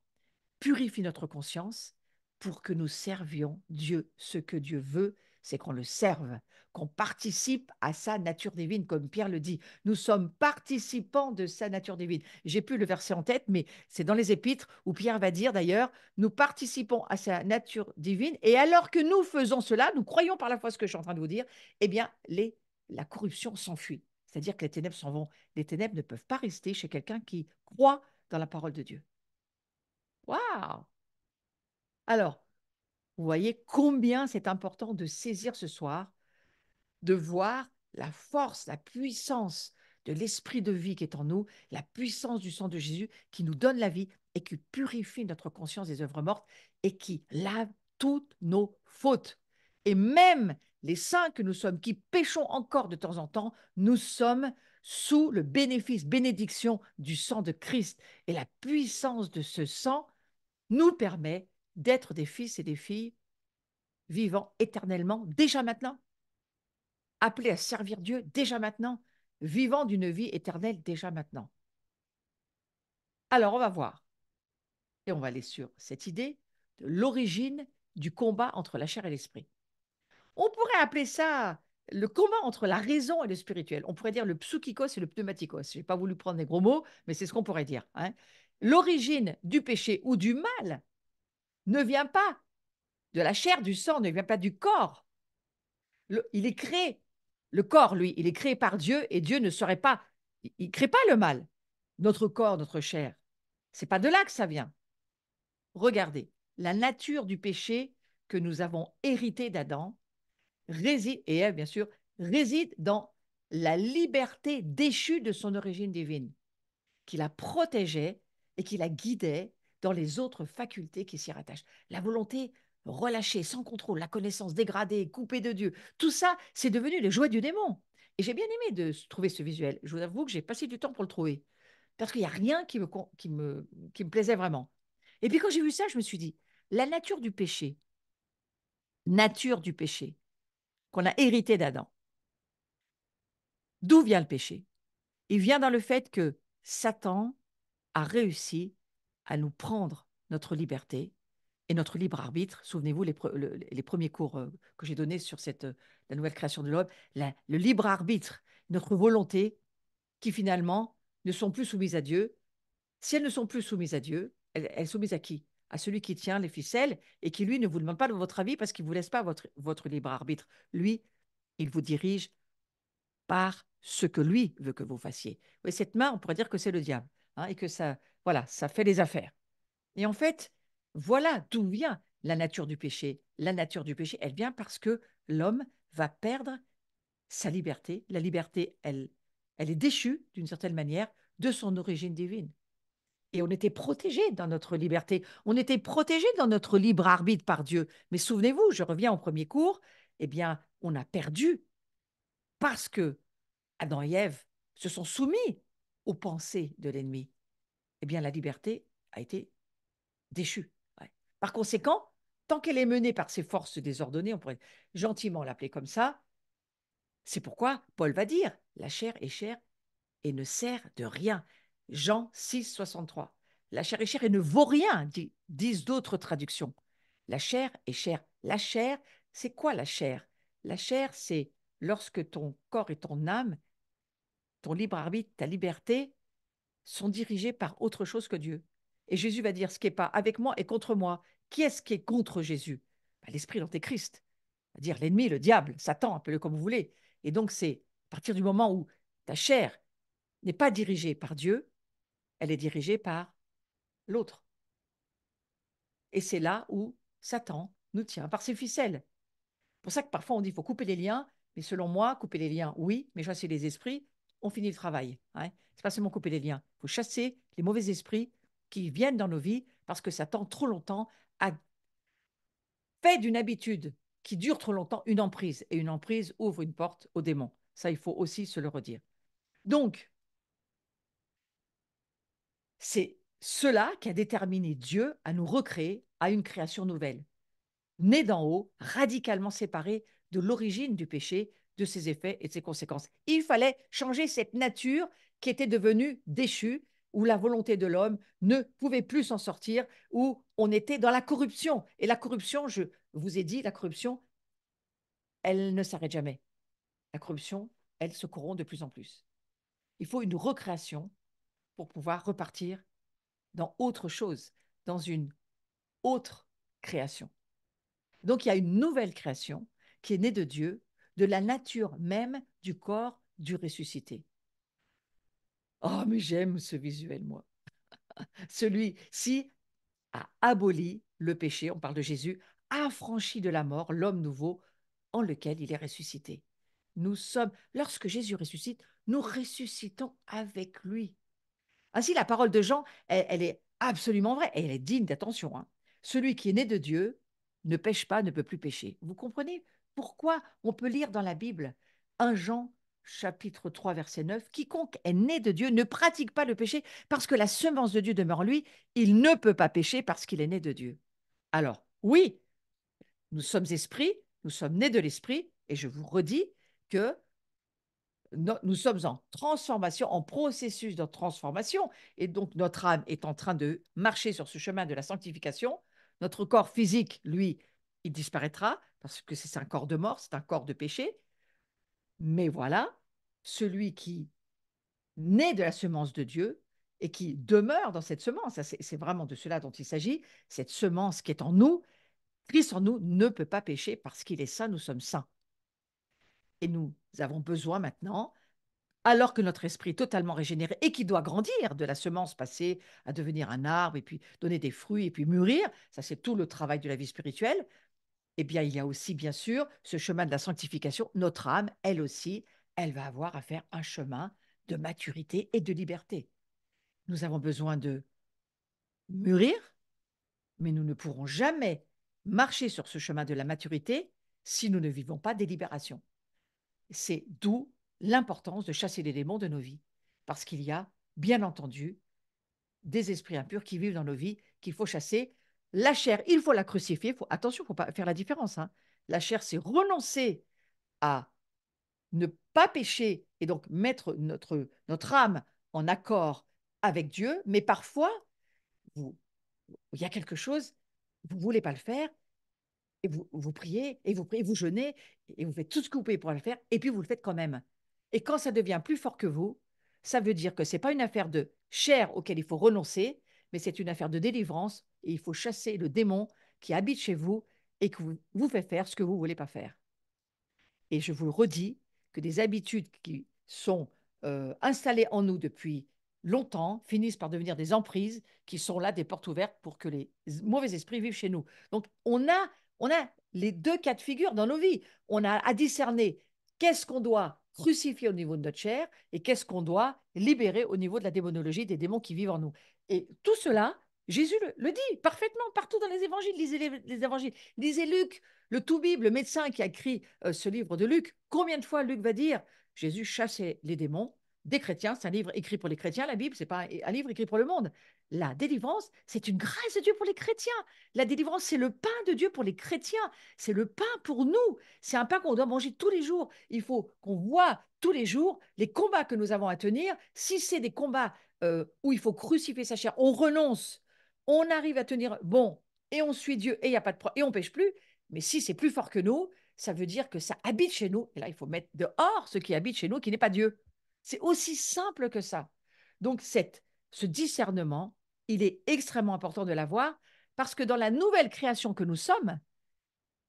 purifie notre conscience pour que nous servions Dieu, ce que Dieu veut, c'est qu'on le serve, qu'on participe à sa nature divine, comme Pierre le dit. Nous sommes participants de sa nature divine. J'ai plus le verset en tête, mais c'est dans les Épîtres où Pierre va dire d'ailleurs, nous participons à sa nature divine, et alors que nous faisons cela, nous croyons par la foi ce que je suis en train de vous dire, eh bien, la corruption s'enfuit. C'est-à-dire que les ténèbres s'en vont. Les ténèbres ne peuvent pas rester chez quelqu'un qui croit dans la parole de Dieu. Waouh! Alors, vous voyez combien c'est important de saisir ce soir, de voir la force, la puissance de l'esprit de vie qui est en nous, la puissance du sang de Jésus qui nous donne la vie et qui purifie notre conscience des œuvres mortes et qui lave toutes nos fautes. Et même les saints que nous sommes, qui péchons encore de temps en temps, nous sommes sous le bénéfice, bénédiction du sang de Christ. Et la puissance de ce sang nous permet d'être des fils et des filles vivant éternellement, déjà maintenant, appelés à servir Dieu déjà maintenant, vivant d'une vie éternelle déjà maintenant. Alors, on va voir, et on va aller sur cette idée de l'origine du combat entre la chair et l'esprit. On pourrait appeler ça le combat entre la raison et le spirituel. On pourrait dire le psychikos et le pneumatikos. Je n'ai pas voulu prendre des gros mots, mais c'est ce qu'on pourrait dire. Hein. L'origine du péché ou du mal ne vient pas de la chair, du sang, ne vient pas du corps. Il est créé. Le corps, lui, il est créé par Dieu et Dieu ne serait pas. Il ne crée pas le mal. Notre corps, notre chair. C'est pas de là que ça vient. Regardez, la nature du péché que nous avons hérité d'Adam réside, et Ève, bien sûr, réside dans la liberté déchue de son origine divine, qui la protégeait et qui la guidait dans les autres facultés qui s'y rattachent. La volonté relâchée, sans contrôle, la connaissance dégradée, coupée de Dieu, tout ça, c'est devenu les jouets du démon. Et j'ai bien aimé de trouver ce visuel. Je vous avoue que j'ai passé du temps pour le trouver, parce qu'il n'y a rien qui me plaisait vraiment. Et puis quand j'ai vu ça, je me suis dit, la nature du péché qu'on a hérité d'Adam, d'où vient le péché? Il vient dans le fait que Satan a réussi à nous prendre notre liberté et notre libre arbitre. Souvenez-vous les premiers cours que j'ai donnés sur la nouvelle création de l'homme, le libre arbitre, notre volonté qui finalement ne sont plus soumises à Dieu. Si elles ne sont plus soumises à Dieu, elles sont soumises à qui? À celui qui tient les ficelles et qui, lui, ne vous demande pas de votre avis parce qu'il ne vous laisse pas votre libre arbitre. Lui, il vous dirige par ce que lui veut que vous fassiez. Et cette main, on pourrait dire que c'est le diable, hein, et que ça, voilà, ça fait les affaires. Et en fait, voilà d'où vient la nature du péché. La nature du péché, elle vient parce que l'homme va perdre sa liberté. La liberté, elle est déchue d'une certaine manière de son origine divine. Et on était protégé dans notre liberté. On était protégé dans notre libre arbitre par Dieu. Mais souvenez-vous, je reviens au premier cours, eh bien, on a perdu parce que Adam et Ève se sont soumis aux pensées de l'ennemi. Eh bien, la liberté a été déchue. Ouais. Par conséquent, tant qu'elle est menée par ces forces désordonnées, on pourrait gentiment l'appeler comme ça, c'est pourquoi Paul va dire, la chair est chère et ne sert de rien. Jean 6, 63. La chair est chère et ne vaut rien, disent d'autres traductions. La chair est chère. La chair, c'est quoi la chair? La chair, c'est lorsque ton corps et ton âme, ton libre arbitre, ta liberté, sont dirigés par autre chose que Dieu. Et Jésus va dire, ce qui n'est pas avec moi est contre moi. Qui est-ce qui est contre Jésus? L'esprit l'antéchrist, c'est-à-dire l'ennemi, le diable, Satan, appelez-le comme vous voulez. Et donc c'est à partir du moment où ta chair n'est pas dirigée par Dieu, elle est dirigée par l'autre. Et c'est là où Satan nous tient par ses ficelles. C'est pour ça que parfois on dit qu'il faut couper les liens, mais selon moi, couper les liens, oui, mais chasser les esprits, on finit le travail. Hein. C'est pas seulement couper les liens, il faut chasser les mauvais esprits qui viennent dans nos vies parce que Satan, trop longtemps, a fait d'une habitude qui dure trop longtemps une emprise. Et une emprise ouvre une porte au démon. Ça, il faut aussi se le redire. Donc, c'est cela qui a déterminé Dieu à nous recréer à une création nouvelle, née d'en haut, radicalement séparée de l'origine du péché, de ses effets et de ses conséquences. Il fallait changer cette nature qui était devenue déchue, où la volonté de l'homme ne pouvait plus s'en sortir, où on était dans la corruption. Et la corruption, je vous ai dit, la corruption, elle ne s'arrête jamais. La corruption, elle se corrompt de plus en plus. Il faut une recréation pour pouvoir repartir dans autre chose, dans une autre création. Donc il y a une nouvelle création qui est née de Dieu, de la nature même du corps du ressuscité. Oh, mais j'aime ce visuel, moi. Celui-ci a aboli le péché, on parle de Jésus, affranchi de la mort l'homme nouveau en lequel il est ressuscité. Nous sommes, lorsque Jésus ressuscite, nous ressuscitons avec lui. Ainsi, la parole de Jean, elle est absolument vraie et elle est digne d'attention, hein. Celui qui est né de Dieu ne pêche pas, ne peut plus pécher. Vous comprenez pourquoi on peut lire dans la Bible 1 Jean chapitre 3 verset 9, quiconque est né de Dieu ne pratique pas le péché parce que la semence de Dieu demeure en lui, il ne peut pas pécher parce qu'il est né de Dieu. Alors, oui, nous sommes esprits, nous sommes nés de l'esprit et je vous redis que nous sommes en transformation, en processus de transformation, et donc notre âme est en train de marcher sur ce chemin de la sanctification. Notre corps physique, lui, il disparaîtra, parce que c'est un corps de mort, c'est un corps de péché. Mais voilà, celui qui naît de la semence de Dieu et qui demeure dans cette semence, c'est vraiment de cela dont il s'agit, cette semence qui est en nous, Christ en nous ne peut pas pécher parce qu'il est saint, nous sommes saints. Et nous avons besoin maintenant, alors que notre esprit est totalement régénéré et qui doit grandir de la semence passée à devenir un arbre et puis donner des fruits et puis mûrir, ça c'est tout le travail de la vie spirituelle, eh bien il y a aussi bien sûr ce chemin de la sanctification. Notre âme, elle aussi, elle va avoir à faire un chemin de maturité et de liberté. Nous avons besoin de mûrir, mais nous ne pourrons jamais marcher sur ce chemin de la maturité si nous ne vivons pas des libérations. C'est d'où l'importance de chasser les démons de nos vies. Parce qu'il y a, bien entendu, des esprits impurs qui vivent dans nos vies, qu'il faut chasser. La chair, il faut la crucifier. Attention, il ne faut pas faire la différence, hein. La chair, c'est renoncer à ne pas pécher et donc mettre notre âme en accord avec Dieu. Mais parfois, vous, il y a quelque chose, vous ne voulez pas le faire, et vous priez, et vous priez, vous jeûnez, et vous faites tout ce que vous pouvez pour le faire, et puis vous le faites quand même. Et quand ça devient plus fort que vous, ça veut dire que ce n'est pas une affaire de chair auquel il faut renoncer, mais c'est une affaire de délivrance, et il faut chasser le démon qui habite chez vous et qui vous fait faire ce que vous ne voulez pas faire. Et je vous le redis, que des habitudes qui sont installées en nous depuis longtemps finissent par devenir des emprises qui sont là, des portes ouvertes pour que les mauvais esprits vivent chez nous. Donc, on a les deux cas de figure dans nos vies. On a à discerner qu'est-ce qu'on doit crucifier au niveau de notre chair et qu'est-ce qu'on doit libérer au niveau de la démonologie, des démons qui vivent en nous. Et tout cela, Jésus le dit parfaitement partout dans les évangiles. Lisez les évangiles. Lisez Luc, le tout-bible, le médecin qui a écrit ce livre de Luc. Combien de fois Luc va dire Jésus chassait les démons des chrétiens? C'est un livre écrit pour les chrétiens, la Bible, c'est pas un livre écrit pour le monde. La délivrance, c'est une grâce de Dieu pour les chrétiens. La délivrance, c'est le pain de Dieu pour les chrétiens. C'est le pain pour nous. C'est un pain qu'on doit manger tous les jours. Il faut qu'on voit tous les jours les combats que nous avons à tenir. Si c'est des combats où il faut crucifier sa chair, on renonce, on arrive à tenir bon et on suit Dieu et il y a pas de et on pêche plus. Mais si c'est plus fort que nous, ça veut dire que ça habite chez nous. Et là, il faut mettre dehors ce qui habite chez nous, qui n'est pas Dieu. C'est aussi simple que ça. Donc, ce discernement, il est extrêmement important de l'avoir parce que dans la nouvelle création que nous sommes,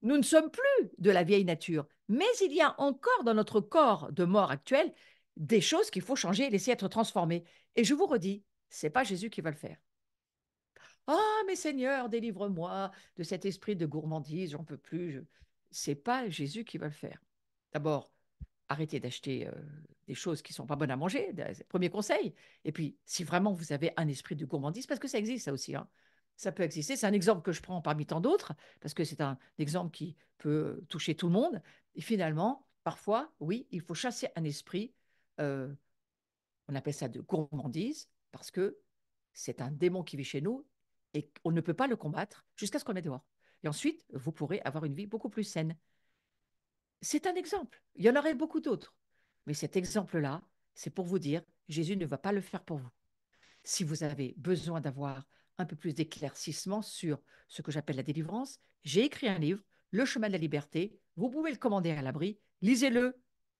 nous ne sommes plus de la vieille nature, mais il y a encore dans notre corps de mort actuel des choses qu'il faut changer et laisser être transformées. Et je vous redis, c'est pas Jésus qui va le faire. Ah, mais Seigneur, délivre-moi de cet esprit de gourmandise, j'en peux plus. C'est pas Jésus qui va le faire. D'abord, arrêtez d'acheter des choses qui sont pas bonnes à manger, premier conseil. Et puis, si vraiment vous avez un esprit de gourmandise, parce que ça existe ça aussi, hein, ça peut exister. C'est un exemple que je prends parmi tant d'autres, parce que c'est un exemple qui peut toucher tout le monde. Et finalement, parfois, oui, il faut chasser un esprit, euh, on appelle ça de gourmandise, parce que c'est un démon qui vit chez nous et on ne peut pas le combattre jusqu'à ce qu'on le mette dehors. Et ensuite, vous pourrez avoir une vie beaucoup plus saine. C'est un exemple. Il y en aurait beaucoup d'autres. Mais cet exemple-là, c'est pour vous dire, Jésus ne va pas le faire pour vous. Si vous avez besoin d'avoir un peu plus d'éclaircissement sur ce que j'appelle la délivrance, j'ai écrit un livre, Le chemin de la liberté. vous pouvez le commander à l'abri, lisez-le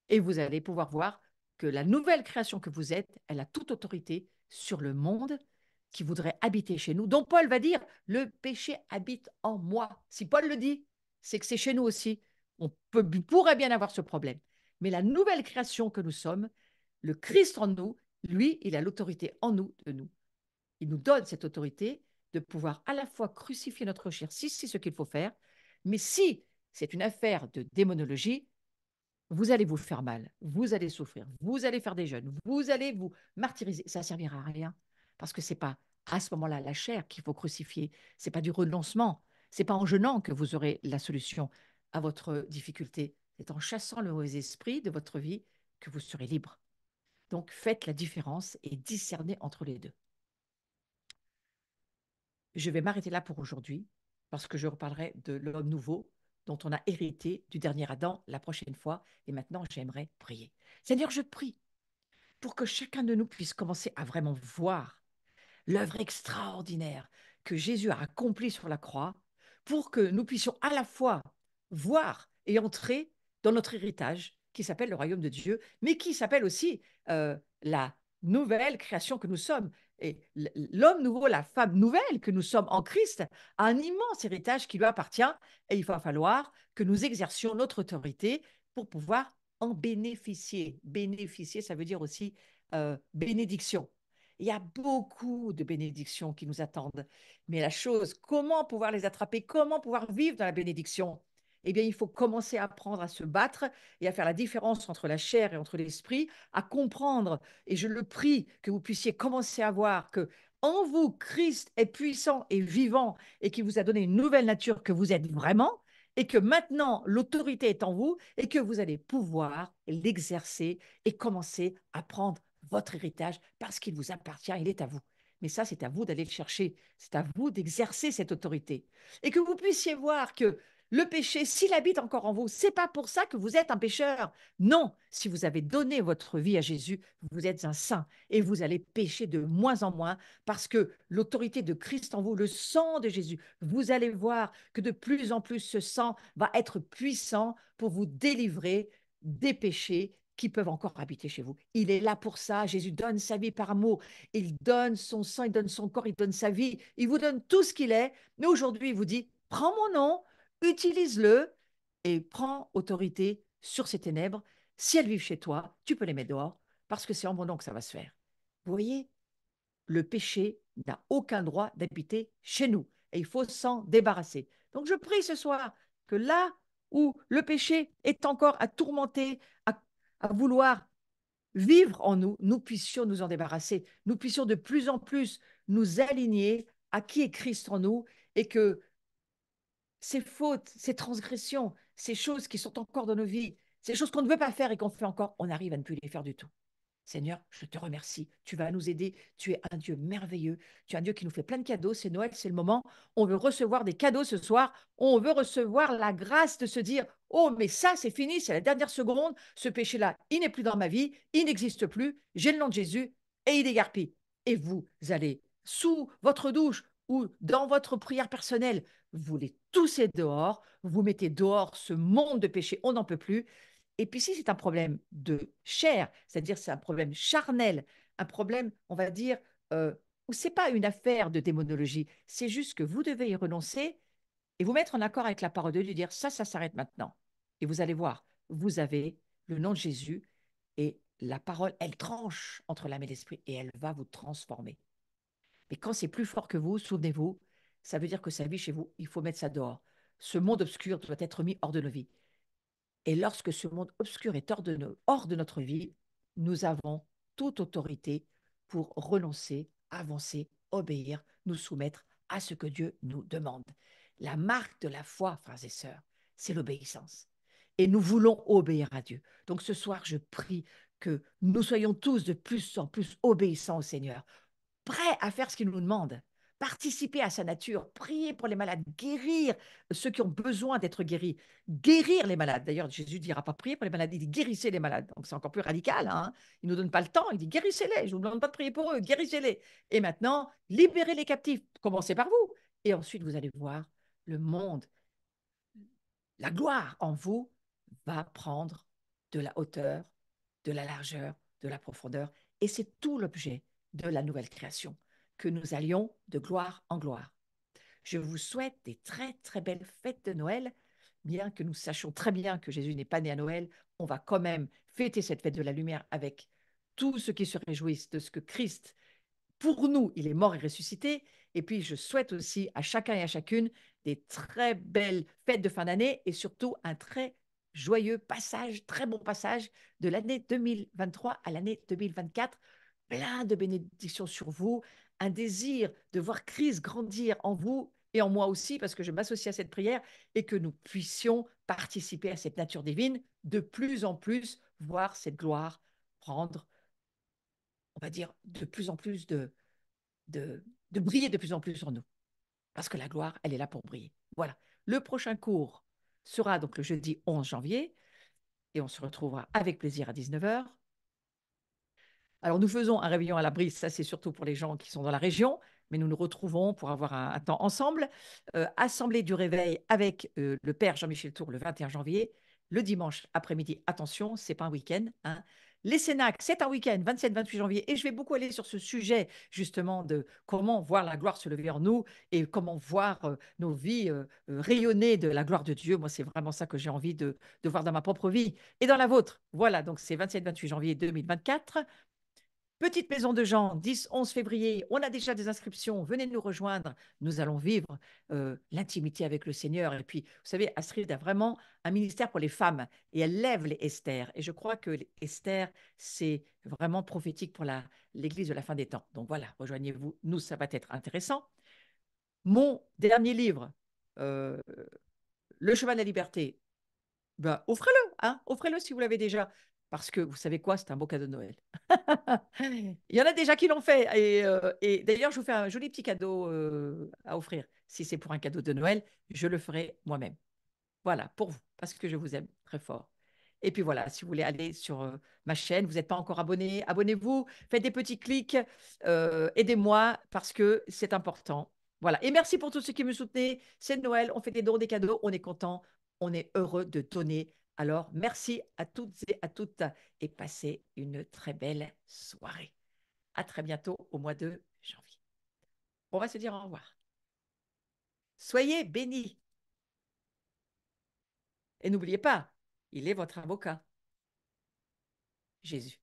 et vous allez pouvoir voir que la nouvelle création que vous êtes, elle a toute autorité sur le monde qui voudrait habiter chez nous. Donc Paul va dire, le péché habite en moi. Si Paul le dit, c'est que c'est chez nous aussi. Pourrait bien avoir ce problème. Mais la nouvelle création que nous sommes, le Christ en nous, lui, il a l'autorité en nous, de nous. Il nous donne cette autorité de pouvoir à la fois crucifier notre chair, si c'est ce qu'il faut faire, mais si c'est une affaire de démonologie, vous allez vous faire mal, vous allez souffrir, vous allez faire des jeûnes, vous allez vous martyriser. Ça ne servira à rien parce que ce n'est pas à ce moment-là la chair qu'il faut crucifier. Ce n'est pas du renoncement. Ce n'est pas en jeûnant que vous aurez la solution à votre difficulté. C'est en chassant le mauvais esprit de votre vie que vous serez libre. Donc faites la différence et discernez entre les deux. Je vais m'arrêter là pour aujourd'hui parce que je reparlerai de l'homme nouveau dont on a hérité du dernier Adam la prochaine fois. Et maintenant, j'aimerais prier. Seigneur, je prie pour que chacun de nous puisse commencer à vraiment voir l'œuvre extraordinaire que Jésus a accomplie sur la croix pour que nous puissions à la fois voir et entrer dans notre héritage qui s'appelle le royaume de Dieu, mais qui s'appelle aussi la nouvelle création que nous sommes. Et l'homme nouveau, la femme nouvelle que nous sommes en Christ, a un immense héritage qui lui appartient et il va falloir que nous exercions notre autorité pour pouvoir en bénéficier. Bénéficier, ça veut dire aussi bénédiction. Il y a beaucoup de bénédictions qui nous attendent. Mais la chose, comment pouvoir les attraper, comment pouvoir vivre dans la bénédiction? Eh bien, il faut commencer à apprendre à se battre et à faire la différence entre la chair et entre l'esprit, à comprendre. Et je le prie que vous puissiez commencer à voir que en vous, Christ est puissant et vivant et qui vous a donné une nouvelle nature que vous êtes vraiment et que maintenant l'autorité est en vous et que vous allez pouvoir l'exercer et commencer à prendre votre héritage parce qu'il vous appartient, il est à vous. Mais ça, c'est à vous d'aller le chercher, c'est à vous d'exercer cette autorité. Et que vous puissiez voir que le péché, s'il habite encore en vous, c'est pas pour ça que vous êtes un pécheur. Non, si vous avez donné votre vie à Jésus, vous êtes un saint et vous allez pécher de moins en moins parce que l'autorité de Christ en vous, le sang de Jésus, vous allez voir que de plus en plus ce sang va être puissant pour vous délivrer des péchés qui peuvent encore habiter chez vous. Il est là pour ça. Jésus donne sa vie par amour. Il donne son sang, il donne son corps, il donne sa vie. Il vous donne tout ce qu'il est. Mais aujourd'hui, il vous dit, prends mon nom, utilise-le et prends autorité sur ces ténèbres. Si elles vivent chez toi, tu peux les mettre dehors parce que c'est en mon nom que ça va se faire. Vous voyez, le péché n'a aucun droit d'habiter chez nous et il faut s'en débarrasser. Donc je prie ce soir que là où le péché est encore à tourmenter, à vouloir vivre en nous, nous puissions nous en débarrasser, nous puissions de plus en plus nous aligner à qui est Christ en nous et que ces fautes, ces transgressions, ces choses qui sont encore dans nos vies, ces choses qu'on ne veut pas faire et qu'on fait encore, on arrive à ne plus les faire du tout. Seigneur, je te remercie. Tu vas nous aider. Tu es un Dieu merveilleux. Tu es un Dieu qui nous fait plein de cadeaux. C'est Noël, c'est le moment. On veut recevoir des cadeaux ce soir. On veut recevoir la grâce de se dire, oh, mais ça, c'est fini, c'est la dernière seconde. Ce péché-là, il n'est plus dans ma vie. Il n'existe plus. J'ai le nom de Jésus et il dégarpille. Et vous allez sous votre douche ou dans votre prière personnelle, vous les toussez dehors. Vous mettez dehors ce monde de péché. On n'en peut plus. Et puis si c'est un problème de chair, c'est-à-dire c'est un problème charnel, un problème, on va dire, où ce n'est pas une affaire de démonologie, c'est juste que vous devez y renoncer et vous mettre en accord avec la parole de Dieu, dire ça s'arrête maintenant. Et vous allez voir, vous avez le nom de Jésus et la parole, elle tranche entre l'âme et l'esprit et elle va vous transformer. Mais quand c'est plus fort que vous, souvenez-vous, ça veut dire que ça vit chez vous, il faut mettre ça dehors. Ce monde obscur doit être mis hors de nos vies. Et lorsque ce monde obscur est hors de notre vie, nous avons toute autorité pour renoncer, avancer, obéir, nous soumettre à ce que Dieu nous demande. La marque de la foi, frères et sœurs, c'est l'obéissance. Et nous voulons obéir à Dieu. Donc ce soir, je prie que nous soyons tous de plus en plus obéissants au Seigneur, prêts à faire ce qu'il nous demande, participer à sa nature, prier pour les malades, guérir ceux qui ont besoin d'être guéris, guérir les malades. D'ailleurs, Jésus ne dira pas prier pour les malades, il dit guérissez les malades. Donc c'est encore plus radical, hein. Il ne nous donne pas le temps, il dit guérissez-les, je ne vous demande pas de prier pour eux, guérissez-les. Et maintenant, libérez les captifs, commencez par vous. Et ensuite, vous allez voir le monde la gloire en vous va prendre de la hauteur, de la largeur, de la profondeur. Et c'est tout l'objet de la nouvelle création, que nous allions de gloire en gloire. Je vous souhaite des très, très belles fêtes de Noël. Bien que nous sachions très bien que Jésus n'est pas né à Noël, on va quand même fêter cette fête de la lumière avec tous ceux qui se réjouissent de ce que Christ, pour nous, il est mort et ressuscité. Et puis, je souhaite aussi à chacun et à chacune des très belles fêtes de fin d'année et surtout un très joyeux passage, très bon passage de l'année 2023 à l'année 2024. Plein de bénédictions sur vous, un désir de voir Christ grandir en vous et en moi aussi, parce que je m'associe à cette prière, et que nous puissions participer à cette nature divine, de plus en plus voir cette gloire prendre, on va dire, de plus en plus de briller de plus en plus sur nous. Parce que la gloire, elle est là pour briller. Voilà. Le prochain cours sera donc le jeudi 11 janvier et on se retrouvera avec plaisir à 19h. Alors, nous faisons un réveillon à la brise, ça c'est surtout pour les gens qui sont dans la région, mais nous nous retrouvons pour avoir un temps ensemble. Assemblée du réveil avec le Père Jean-Michel Tour le 21 janvier, le dimanche après-midi. Attention, c'est pas un week-end, hein. Les Cénacs, c'est un week-end, 27-28 janvier, et je vais beaucoup aller sur ce sujet justement de comment voir la gloire se lever en nous et comment voir nos vies rayonner de la gloire de Dieu. Moi, c'est vraiment ça que j'ai envie de voir dans ma propre vie et dans la vôtre. Voilà, donc c'est 27-28 janvier 2024. Petite Maison de Jean, 10-11 février, on a déjà des inscriptions, venez nous rejoindre, nous allons vivre l'intimité avec le Seigneur. Et puis, vous savez, Astrid a vraiment un ministère pour les femmes et elle lève les Esther. Et je crois que les Esther, c'est vraiment prophétique pour l'Église de la fin des temps. Donc voilà, rejoignez-vous, nous, ça va être intéressant. Mon dernier livre, euh, Le chemin de la liberté, ben, offrez-le, hein, offrez-le si vous l'avez déjà. Parce que vous savez quoi, c'est un beau cadeau de Noël. Il y en a déjà qui l'ont fait. Et d'ailleurs, je vous fais un joli petit cadeau à offrir. Si c'est pour un cadeau de Noël, je le ferai moi-même. Voilà, pour vous, parce que je vous aime très fort. Et puis voilà, si vous voulez aller sur ma chaîne, vous n'êtes pas encore abonné, abonnez-vous, faites des petits clics, aidez-moi parce que c'est important. Voilà. Et merci pour tous ceux qui me soutenaient. C'est Noël, on fait des dons, des cadeaux, on est content, on est heureux de donner. Alors, merci à toutes et à toutes et passez une très belle soirée. À très bientôt au mois de janvier. On va se dire au revoir. Soyez bénis. Et n'oubliez pas, il est votre avocat, Jésus.